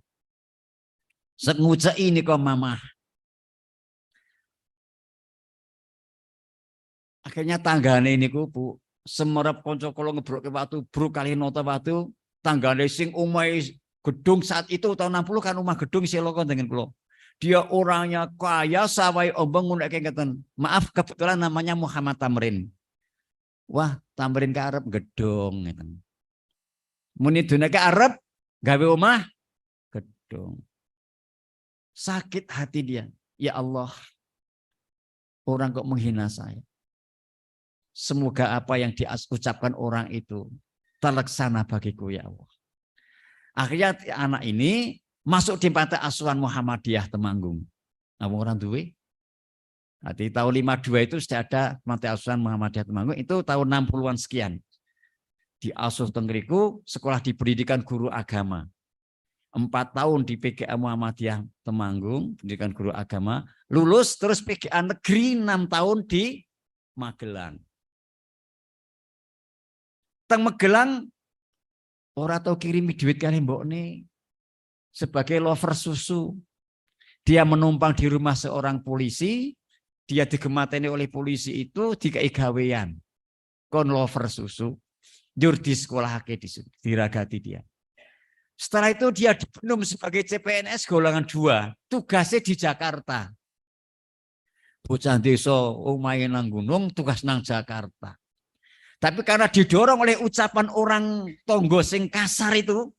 Sek nguceki nika mamah. Akhirnya tanggane niku Bu, semerep kanca kula ngebrokke watu, bruk kali nota watu, tanggane sing omahe gedung saat itu tahun 60 kan rumah gedung siloko dengan kula. Dia orangnya kaya, sawai obeng ngono ngeten. Maaf, kebetulan namanya Muhammad Tamrin. Wah, Tamrin ke Arab gedung ngeten. Muni dunia ke Arab gawe omah gedung. Sakit hati dia. Ya Allah, orang kok menghina saya. Semoga apa yang diucapkan orang itu terlaksana bagiku ya Allah. Akhirnya anak ini masuk di pantai asuhan Muhammadiyah Temanggung. Nah, orang duwe. Di tahun 52 itu sudah ada pantai asuhan Muhammadiyah Temanggung. Itu tahun 60-an sekian. Di asuh tenggeriku, sekolah di pendidikan guru agama. 4 tahun di PGA Muhammadiyah Temanggung, pendidikan guru agama. Lulus terus PGA negeri 6 tahun di Magelang. Teng Magelang, orang tahu kirimi duit kali mbok nih. Sebagai lover susu, dia menumpang di rumah seorang polisi, dia digemateni oleh polisi itu dikai gawean. Kon lover susu, jur di sekolah diragati dia. Setelah itu dia dibenum sebagai CPNS golongan 2, tugasnya di Jakarta. Bocah desa omahe nang gunung, tugas nang Jakarta. Tapi karena didorong oleh ucapan orang tonggo sing kasar itu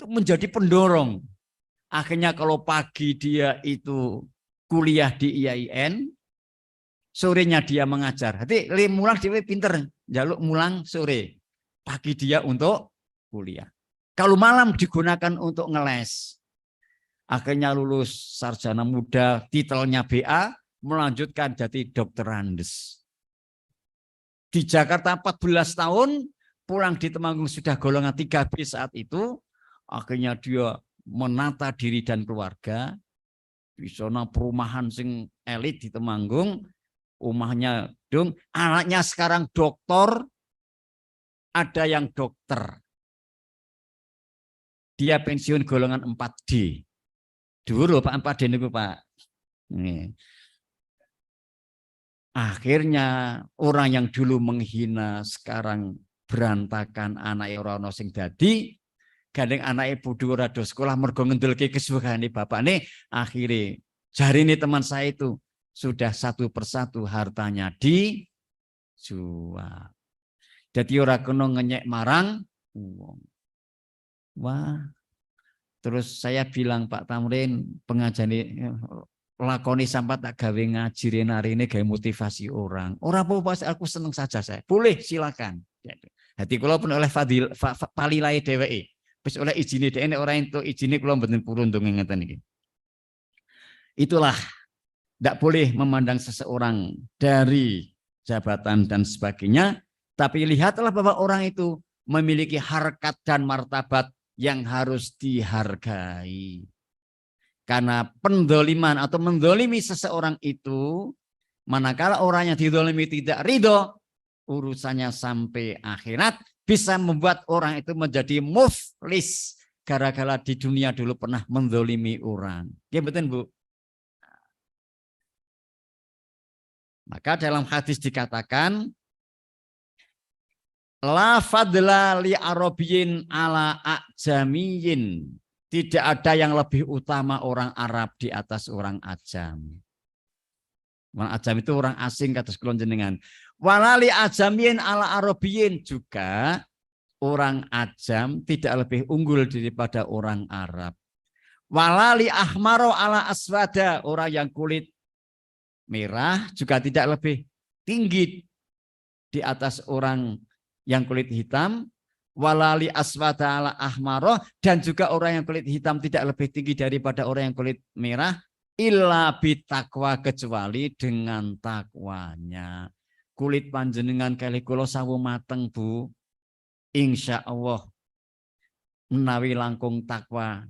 menjadi pendorong. Akhirnya kalau pagi dia itu kuliah di IAIN, sorenya dia mengajar. Jadi mulang dia pinter, jaluk mulang sore. Pagi dia untuk kuliah. Kalau malam digunakan untuk ngeles. Akhirnya lulus sarjana muda, titelnya BA, melanjutkan jadi dokter Andes. Di Jakarta 14 tahun, pulang di Temanggung sudah golongan 3B saat itu. Akhirnya dia menata diri dan keluarga. Di sana perumahan sing elit di Temanggung. Rumahnya dong, anaknya sekarang doktor, ada yang dokter. Dia pensiun golongan 4D. Dulu Pak 4D itu Pak. Nih. Akhirnya orang yang dulu menghina sekarang berantakan anak orang sing dadi gandeng anak ibu dua rado sekolah mergo ngendulke kesuhane bapak nih akhirnya jari nih teman saya itu sudah satu persatu hartanya dijual. Jadi ora kena ngenyek marang uang. Wah. Terus saya bilang Pak Tamrin pengajian lakoni sampai tak gawe ngajirin hari ini gawe motivasi orang. Orang apa aku seneng saja saya. Boleh silakan. Hati kula pun oleh palilai dheweke. Wis oleh izine dhek orang itu izine kula mboten purun ndonga ngeten iki. Itulah tidak boleh memandang seseorang dari jabatan dan sebagainya, tapi lihatlah bahwa orang itu memiliki harkat dan martabat yang harus dihargai. Karena pendoliman atau mendolimi seseorang itu, manakala orang yang didolimi tidak ridho, urusannya sampai akhirat bisa membuat orang itu menjadi muflis gara-gara di dunia dulu pernah mendolimi orang. Ya betul Bu. Maka dalam hadis dikatakan, la fadla li arabiyin ala ajamiyin. Tidak ada yang lebih utama orang Arab di atas orang Ajam. Orang Ajam itu orang asing kata sekulon jenengan. Walali ajamiyin ala arabiyin juga orang Ajam tidak lebih unggul daripada orang Arab. Walali ahmaro ala aswada, orang yang kulit merah juga tidak lebih tinggi di atas orang yang kulit hitam. Walali aswada ala ahmaroh, dan juga orang yang kulit hitam tidak lebih tinggi daripada orang yang kulit merah illa bitakwa, kecuali dengan takwanya. Kulit panjenengan kali kula sawu mateng Bu, insya Allah menawi langkung takwa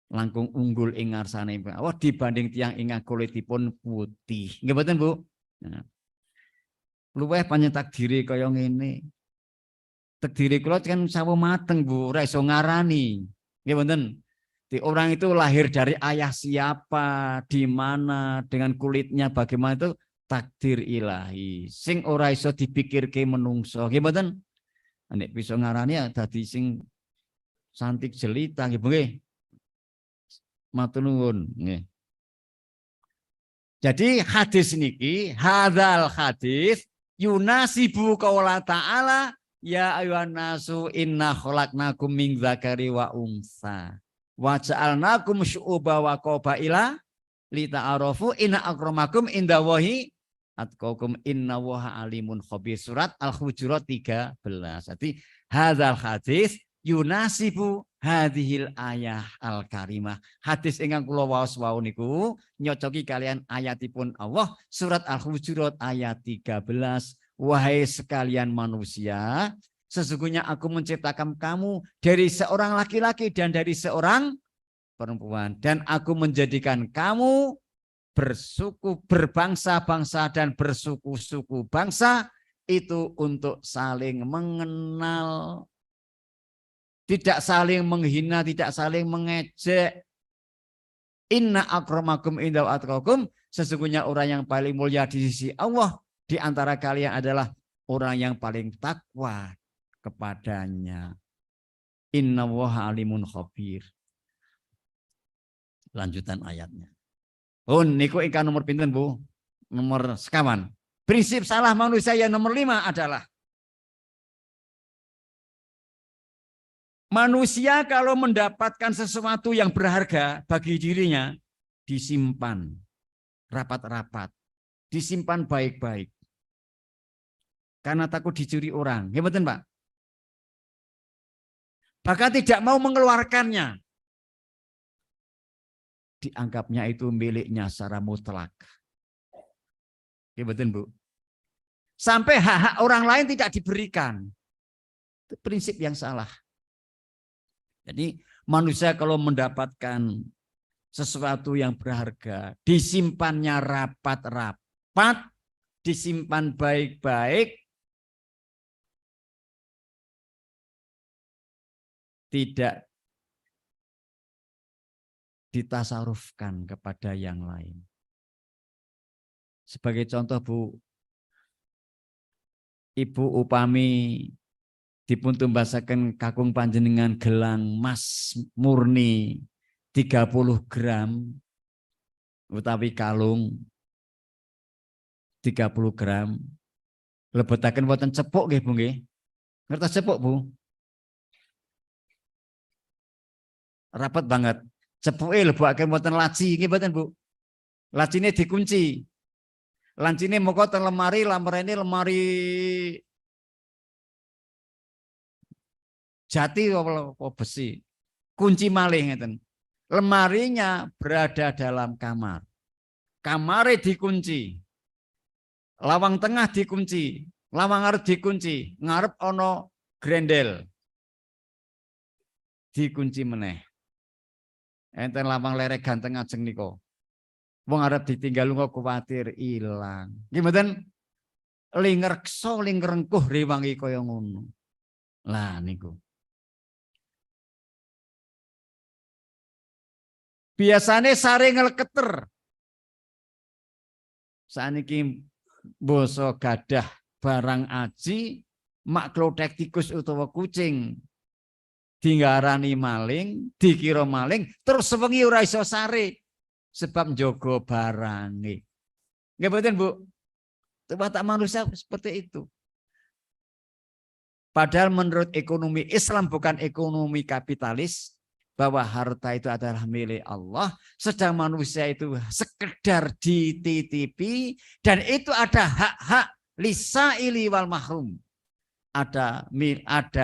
langkung unggul ing ngarsane Allah dibanding tiang ingkang kulitipun putih. Nggih mboten Bu? Nah. Luweh panjen takdiri kaya ngene. Takdiri kula kan sawu mateng Bu, ora iso ngarani. Nggih mboten? Orang itu lahir dari ayah siapa, di mana, dengan kulitnya bagaimana itu takdir ilahi. Sing ora iso dipikirke menungso. Nggih mboten? Nek bisa ngarani ya dadi sing santik jelita nggih nggih. Matur nuwun nggih. Jadi hadis niki, hadzal hadis yunasibu qaula ta'ala ya ayuhan nasu inna khalaqnakum min dzakari wa unsa wa ja'alnakum syu'uba wa qabaila lita'arafu inna akramakum indallahi atqakum innallaha alimun khabir. Surat Al-Hujurat 13. Jadi hadzal hadis yunasibu hadhil ayah al-karimah. Hadis ingkang kula waos wau niku nyocoki kalian ayatipun Allah surat Al-Hujurat ayat 13. Wahai sekalian manusia, sesungguhnya aku menciptakan kamu dari seorang laki-laki dan dari seorang perempuan, dan aku menjadikan kamu bersuku, berbangsa-bangsa dan bersuku-suku bangsa itu untuk saling mengenal, tidak saling menghina, tidak saling mengejek. Inna akramakum indahu atqakum, sesungguhnya orang yang paling mulia di sisi Allah di antara kalian adalah orang yang paling takwa kepadanya. Innallaha alimun khabir. Lanjutan ayatnya. Oh, niku ingkang nomor pinten, Bu? Nomor sekawan. Prinsip salah manusia yang nomor 5 adalah manusia kalau mendapatkan sesuatu yang berharga bagi dirinya, disimpan rapat-rapat, disimpan baik-baik. Karena takut dicuri orang. Ya betul, Pak? Bahkan tidak mau mengeluarkannya. Dianggapnya itu miliknya secara mutlak. Ya betul, Bu? Sampai hak-hak orang lain tidak diberikan. Itu prinsip yang salah. Jadi manusia kalau mendapatkan sesuatu yang berharga, disimpannya rapat-rapat, disimpan baik-baik, tidak ditasarufkan kepada yang lain. Sebagai contoh, Bu, Ibu upami dipun tumbasaken kakung panjenengan gelang mas murni 30 gram utawi kalung 30 gram, lebetaken wonten cepuk nggih, Bu nggih. Ngertos cepuk, Bu? Rapat banget. Cepuke lebokake wonten laci nggih mboten, Bu? Lacine dikunci. Lancine moko teng lemari, lamrene lemari jati apa besi. Kunci malih ngeten. Lemarinya berada dalam kamar. Kamare dikunci. Lawang tengah dikunci, lawang ngarep dikunci, ngarep ono grendel. Dikunci meneh. Enten lawang lerek ganteng ajeng niko. Wong arep ditinggal lunga kuwatir ilang. Nggih mboten? Lingrekso lingrengkuh rewangi kaya ngono. Lah niku. Biasane sare ngleketer. Saniki basa gadah barang aji, mak klothek tikus utawa kucing dinggarani maling, dikira maling, terus sewengi ora iso sare sebab njogo barange. Nggih mboten, Bu? Watak manusia seperti itu. Padahal menurut ekonomi Islam bukan ekonomi kapitalis, bahwa harta itu adalah milik Allah, sedang manusia itu sekedar dititipi, dan itu ada hak-hak lisaili wal mahrum. Ada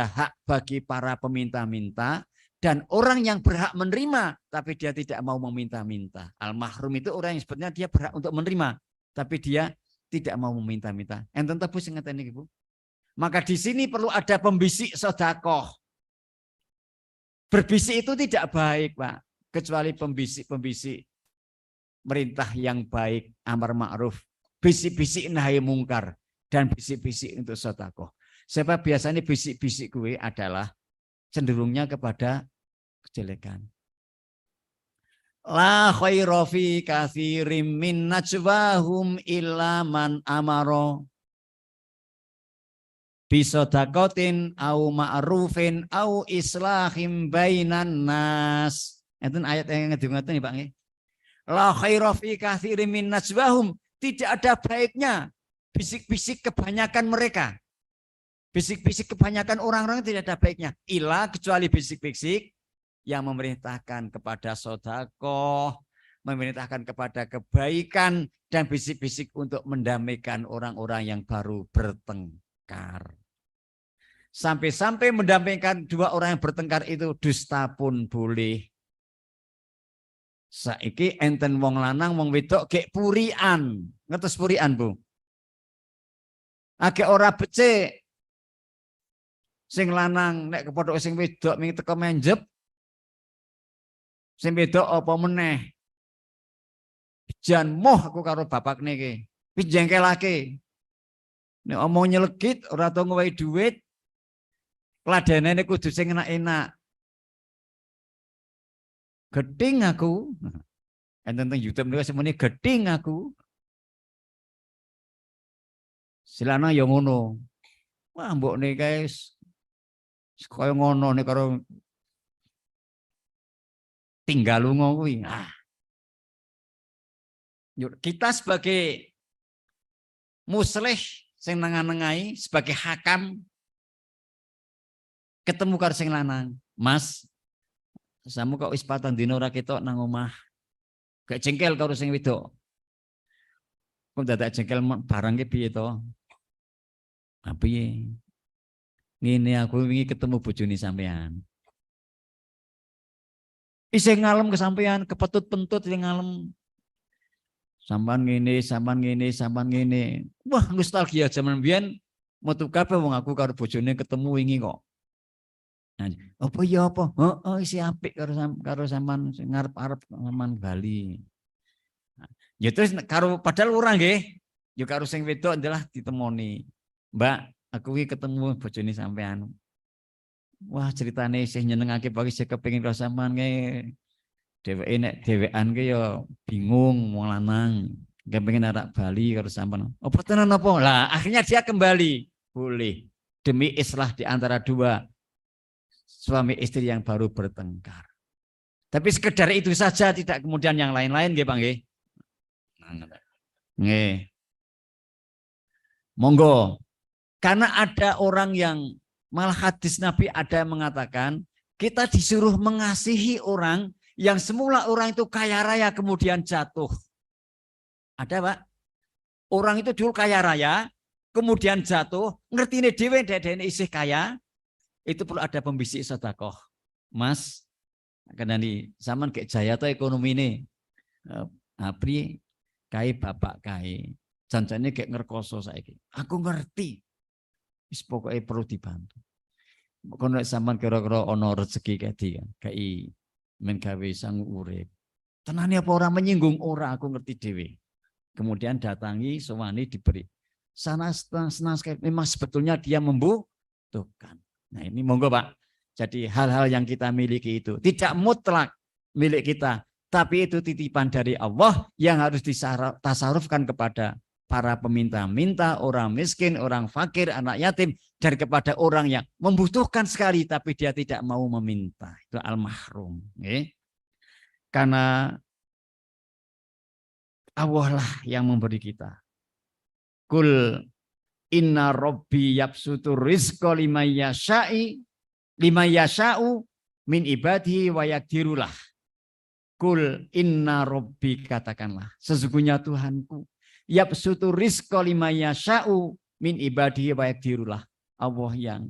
hak bagi para peminta-minta dan orang yang berhak menerima tapi dia tidak mau meminta-minta. Al-mahrum itu orang yang sebetulnya dia berhak untuk menerima tapi dia tidak mau meminta-minta. Enten tebus ngeten niki, Bu. Maka di sini perlu ada pembisik sedekah. Berbisik itu tidak baik, Pak, kecuali pembisik-pembisik merintah yang baik, amar ma'ruf, bisik-bisik nahi mungkar, dan bisik-bisik untuk sedekah. Sebab biasanya bisik-bisik gue adalah cenderungnya kepada kejelekan. La khaira fi katsirin min najwahum illa man amara bisodakotin au ma'rufin au islahim bainan nas. Itu ayat yang ngedungaten Pak nggih. La khaira fi katsirin min najwahum. Tidak ada baiknya bisik-bisik kebanyakan mereka. Bisik-bisik kebanyakan orang-orang tidak ada baiknya. Ila kecuali bisik-bisik yang memerintahkan kepada sedekah, memerintahkan kepada kebaikan, dan bisik-bisik untuk mendamaikan orang-orang yang baru bertengkar. Sampai-sampai mendamaikan dua orang yang bertengkar itu dusta pun boleh. Saiki enten wong lanang wong wedok gek purian. Ngertos purian, Bu? Agek ora becik. Sing lanang nek kepodok sing wedok ming teko menjep. Sing wedok apa meneh? Jan moh aku karo bapakne iki. Pinjengkelake. Nek omong nyelegit ora tau ngowahi duit. Kladenene kudu sing enak-enak. Geding aku. Enten teng YouTube niku semene geding aku. Silana ya ngono. Wah mbokne guys. Kaya ngono nek karo tinggal lunga kuwi. Kita sebagai muslih sing nengahi sebagai hakam ketemu karo sing lanang, Mas, samu kok wis 4 dina ora ketok nang omah. Gak jengkel karo sing wedok. Kok dadak jengkel barang ki piye to? Nah, piye? Ngene aku wingi ketemu bojone sampean. Isih ngalem ke sampean, kepetut-pentut sing ngalem. Sampan ngene, sampan ngene, sampan ngene. Wah, nostalgia zaman biyen metu kabeh wong aku karo bojone ketemu wingi kok. Nah, apa ya apa? Heeh, isi apik karo sampean sing ngarep-arep sampean Bali. Nah, ya terus karo padahal ora nggih. Ya karo sing wedok adalah ditemoni. Mbak, aku iki ketemu bojone sampean. Wah, ceritane isih nyenengake bagi saya kepengin karo sampean nggih. Dheweke nek dhewekan ki ya bingung wong lanang, kepengin arak Bali karo sampean. Apa tenan apa? Lah, akhirnya dia kembali. Boleh. Demi islah di antara dua suami istri yang baru bertengkar. Tapi sekedar itu saja, tidak kemudian yang lain-lain nggih, Pak nggih. Nggih. Monggo. Karena ada orang yang malah hadis Nabi ada yang mengatakan kita disuruh mengasihi orang yang semula orang itu kaya raya kemudian jatuh. Ada, Pak? Orang itu dulu kaya raya, kemudian jatuh, ngerti ini dewe dadene isih kaya, itu perlu ada pembisik sedekah. Mas, karena di zaman kayak jaya tuh ekonomi ini, apri kai bapak kai, jancane kayak ngerkoso saiki. Aku ngerti, wis pokoknya perlu dibantu. Kono sampean kira-kira ono rezeki kayak men gawe sang urip. Tenane apa orang menyinggung ora, aku ngerti dewe. Kemudian datangi sowani diberi. Sana memang sebetulnya dia membutuhkan. Nah, ini monggo Pak. Jadi hal-hal yang kita miliki itu tidak mutlak milik kita, tapi itu titipan dari Allah yang harus ditasarufkan kepada para peminta-minta, orang miskin, orang fakir, anak yatim, dan kepada orang yang membutuhkan sekali tapi dia tidak mau meminta. Itu al-mahrum. Okay? Karena Allah lah yang memberi kita. Kul inna rabbi yabsutur rizqa liman yasha'u min ibadihi wa yaqdirulah. Kul inna rabbi, katakanlah sesungguhnya Tuhanku yabsutur rizqa liman yasha'u min ibadihi wa yaqdirulah. Allah yang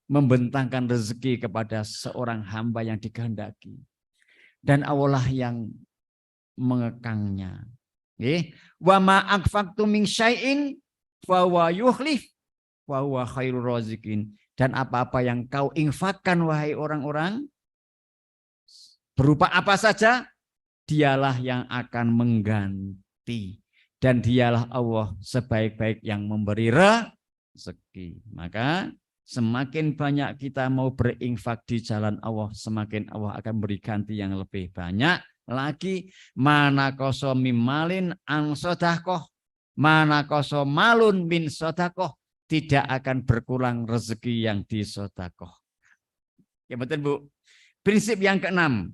membentangkan rezeki kepada seorang hamba yang dikehendaki. Dan Allah lah yang mengekangnya. Wa ma anfaqtum min syai'in fa huwa yukhlif wa huwa khairur raziqin. Dan apa-apa yang kau infakkan wahai orang-orang berupa apa saja, dialah yang akan mengganti. Dan dialah Allah sebaik-baik yang memberi rezeki. Maka semakin banyak kita mau berinfak di jalan Allah, semakin Allah akan beri ganti yang lebih banyak lagi. Mana koso mimalin ang sodakoh, mana koso malun min sodakoh, tidak akan berkurang rezeki yang disodakoh. Ya betul Bu. Prinsip yang keenam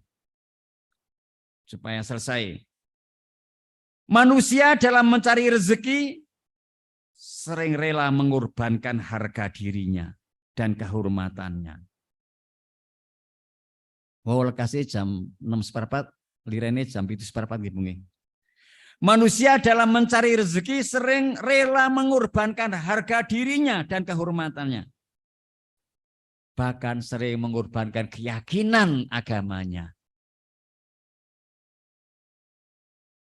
supaya selesai. Manusia dalam mencari rezeki sering rela mengorbankan harga dirinya dan kehormatannya. Wow, kasih jam 6.15, lirene jam 7.15 gitu. Manusia dalam mencari rezeki sering rela mengorbankan harga dirinya dan kehormatannya. Bahkan sering mengorbankan keyakinan agamanya.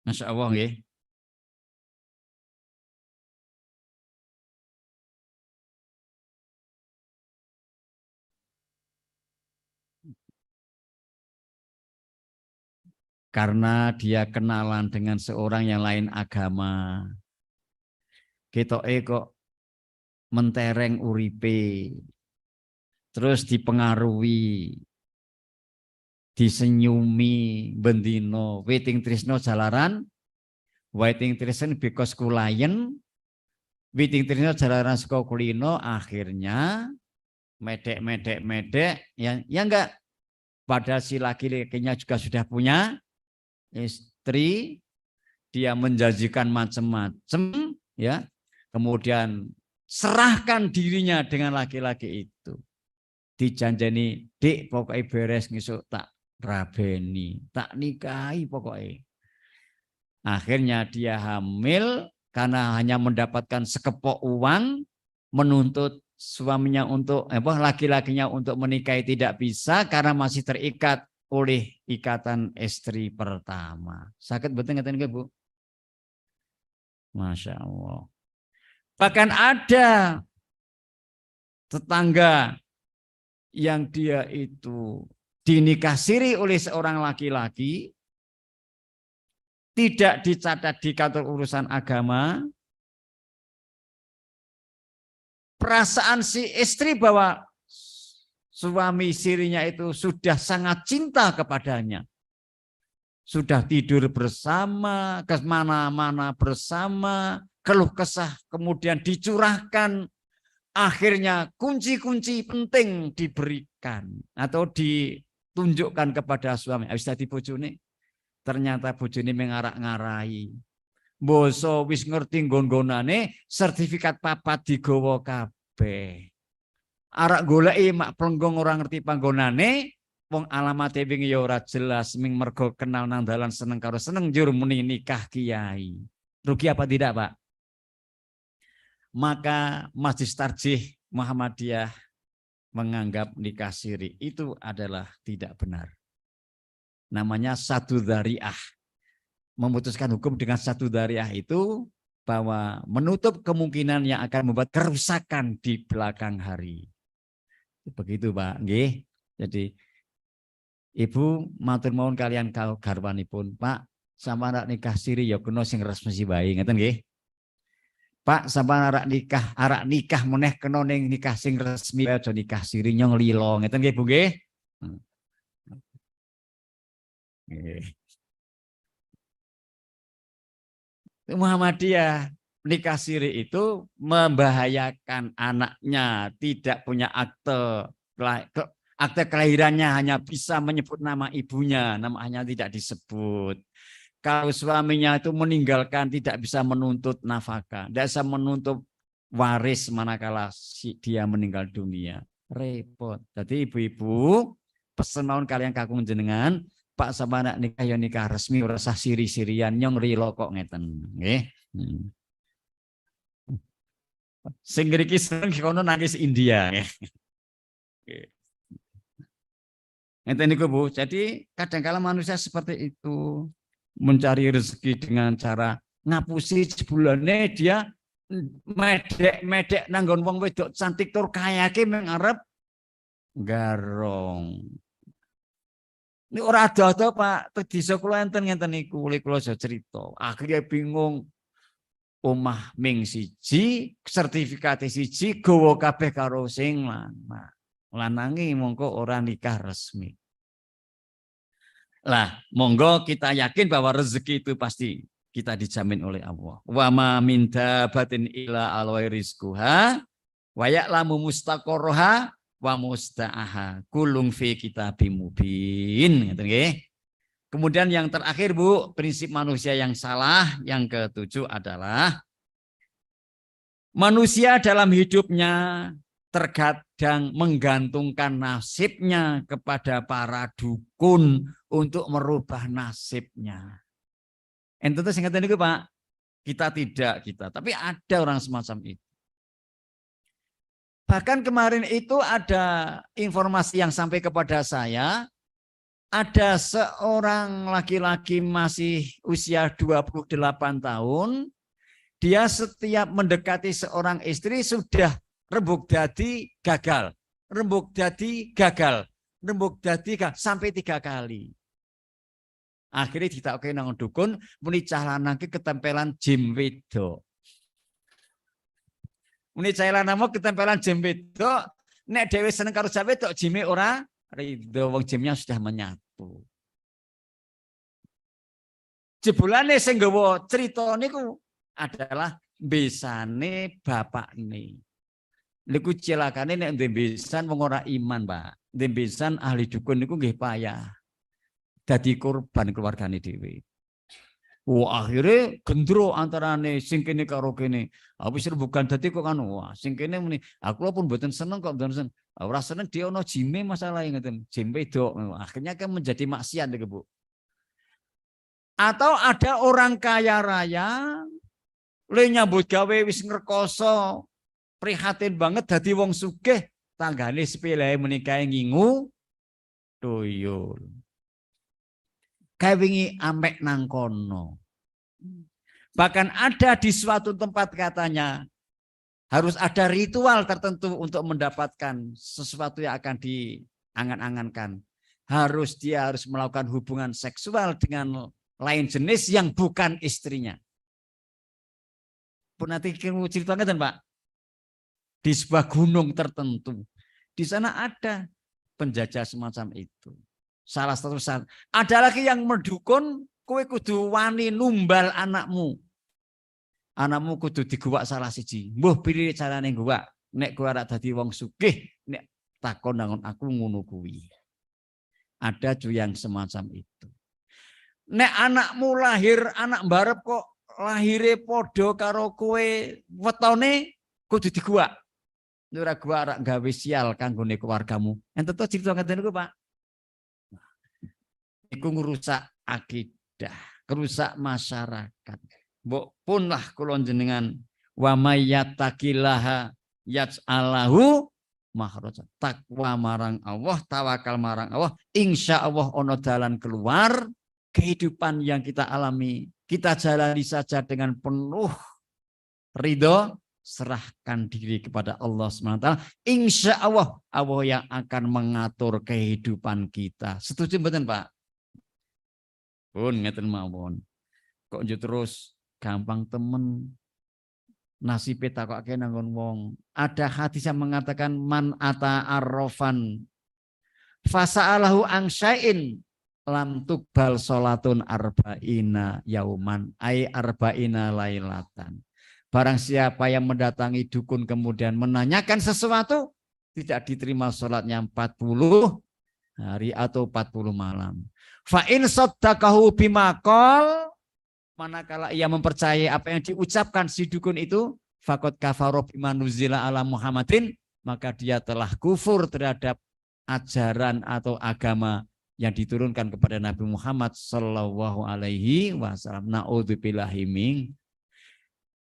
Masya Allah ya. Karena dia kenalan dengan seorang yang lain agama. Kita kok mentereng uripe. Terus dipengaruhi, disenyumi, bendino, waiting trisno jalaran, waiting trisno because kulayen, waiting trisno jalaran suka kulino, akhirnya medek, ya enggak. Padahal si laki-lakinya juga sudah punya istri, dia menjanjikan macam-macam, ya. Kemudian serahkan dirinya dengan laki-laki itu. Dijanjeni, dik pokoknya beres ngisuk tak rabeni, tak nikahi pokoknya. Akhirnya dia hamil karena hanya mendapatkan sekepok uang, menuntut suaminya untuk laki-lakinya untuk menikahi tidak bisa karena masih terikat oleh ikatan istri pertama. Sakit betul ngatain Bu? Masya Allah. Bahkan ada tetangga yang dia itu dinikah siri oleh seorang laki-laki, tidak dicatat di kantor urusan agama, perasaan si istri bahwa suami sirinya itu sudah sangat cinta kepadanya, sudah tidur bersama, kemana-mana bersama, keluh kesah kemudian dicurahkan. Akhirnya kunci-kunci penting diberikan atau ditunjukkan kepada suami. Habis tadi bojone, ternyata bojone mengarak-ngarai. Boso wis ngerti nggon-gonane, sertifikat papat digawa kabeh. Arak goleki mak plenggong ora ngerti panggonane, wong alamate wingi ya ora jelas, ming mergo kenal nang dalan seneng karo seneng njur muni nikah kiai. Rugi apa tidak, Pak? Maka Majelis Tarjih Muhammadiyah menganggap nikah siri itu adalah tidak benar. Namanya satu dzariah. Memutuskan hukum dengan satu dzariah itu bahwa menutup kemungkinan yang akan membuat kerusakan di belakang hari. Begitu Pak. Nggih. Jadi Ibu matur nuwun kalian garwanipun, Pak, sama anak nikah siri ya kena sing resmi wae, ngeten nggih. Pak, sampean arak nikah meneh kena ning nikah sing resmi aja nikah siri nyong lilo. Ngeten nggih Bu nggih? Nggih. Muhammadiyah nikah siri itu membahayakan anaknya, tidak punya akte kelahirannya, hanya bisa menyebut nama ibunya, namanya tidak disebut. Kalau suaminya itu meninggalkan tidak bisa menuntut nafkah, tidak bisa menuntut waris manakala dia meninggal dunia. Repot. Jadi ibu-ibu pesen mawon kalian kakung jenengan, Pak sama anak nikah ya nikah resmi, ora usah siri-sirian nyong rilo kok ngeten. Nggih. Sing ngriki seneng kono nangis India. Ngeten niku Bu. Jadi kadang-kala manusia seperti itu. Mencari rezeki dengan cara ngapusi sebulane dia medek nanggon wong wedok cantik tur kayake mengarep garong. Ini ora ada Pak, desa kula enten ngenten niku, kula cerita. Akhirnya bingung. Omah ming siji, sertifikat siji gawa kabeh karo sing lanang. Lanange mongko ora nikah resmi. Lah, monggo kita yakin bahwa rezeki itu pasti kita dijamin oleh Allah. Wa ma min dabatin illa alwai rizquha wa ya'lamu mustaqarraha wa musta'aha kulung fi kitabim mubin. Ngoten nggih. Kemudian yang terakhir Bu, prinsip manusia yang salah yang ke-7 adalah manusia dalam hidupnya terkadang menggantungkan nasibnya kepada para dukun untuk merubah nasibnya. Ente tuh singkatan itu Pak, kita, tapi ada orang semacam itu. Bahkan kemarin itu ada informasi yang sampai kepada saya, ada seorang laki-laki masih usia 28 tahun, dia setiap mendekati seorang istri sudah rembug dadi gagal, rembug dadi gagal, rembug dadi gagal, sampai 3 kali. Akhirnya ditakoki nang dukun, muni cah lanang ki ketempelan jim wedok. Muni cah lanang ketempelan jim wedok, nek dhewe seneng karo cah wedok jime ora ridho, wong jimnya sudah menyatu. Jebulane sing nggawa crita niku adalah besane bapakne. Niku cilakane nek ndek besan wong ora iman, Pak. Ndek besan ahli dukun niku nggih payah. Dadi korban keluargane dhewe. Wah, akhirnya gendro antarane sing kene karo kene. Wis bukan dadi kok kan wah, sing kene muni, aku pun mboten seneng kok mboten seneng. Ora seneng dia ono jime masalah ngoten. Jim wedok. Akhirnya kan menjadi maksiat niku, Bu. Atau ada orang kaya raya le nyambut gawe wis ngrekoso prihatin banget dadi wong sugih, tanggane sepele menika ngingu tuyul. Kae wingi amek nang kono. Bahkan ada di suatu tempat katanya harus ada ritual tertentu untuk mendapatkan sesuatu yang akan diangan-angankan. Dia harus melakukan hubungan seksual dengan lain jenis yang bukan istrinya. Pun nanti ceritakan Pak. Di sebuah gunung tertentu. Di sana ada penjajah semacam itu. Salah satu saat. Ada lagi yang mendukun, kowe kudu wani numbal anakmu. Anakmu kudu diguwak salah siji. Mbuh piye carane guwak? Nek kowe ora dadi wong sugih, nek takon nangon aku ngono kuwi. Ada yang semacam itu. Nek anakmu lahir anak mbarep kok lahire padha karo kowe wetone kudu diguwak. Ora gua rak gawe sial kanggone keluargamu. Enten to crita ngeten niku, Pak. Iku ngrusak akidah, kerusak masyarakat. Mbok punlah kula jenengan wa may yattaqillaha yaj'alahu makhraja. Takwa marang Allah, tawakal marang Allah, insyaallah ono dalan keluar. Kehidupan yang kita alami, kita jalani saja dengan penuh ridho, serahkan diri kepada Allah SWT. Insya Allah, Allah yang akan mengatur kehidupan kita. Setuju betul Pak? Pun ngeten mawon. Kok terus gampang temen. Nasibe takoke nanggon wong. Ada hadis yang mengatakan man ata arrofan fasa'alahu angsya'in lam tuqbal salatun arba'ina yauman ay arba'ina lailatan. Barang siapa yang mendatangi dukun kemudian menanyakan sesuatu, tidak diterima sholatnya 40 hari atau 40 malam. Fa in saddaqahu bima qol, manakala ia mempercayai apa yang diucapkan si dukun itu, faqad kafara bima nuzila ala Muhammadin, maka dia telah kufur terhadap ajaran atau agama yang diturunkan kepada Nabi Muhammad sallallahu alaihi wasallam. Naudzubillahi min.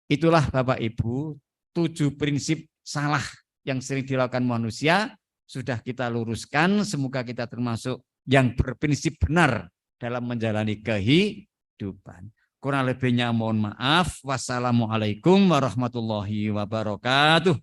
Itulah Bapak Ibu 7 prinsip salah yang sering dilakukan manusia sudah kita luruskan. Semoga kita termasuk yang berprinsip benar dalam menjalani kehidupan. Kurang lebihnya mohon maaf. Wassalamualaikum warahmatullahi wabarakatuh.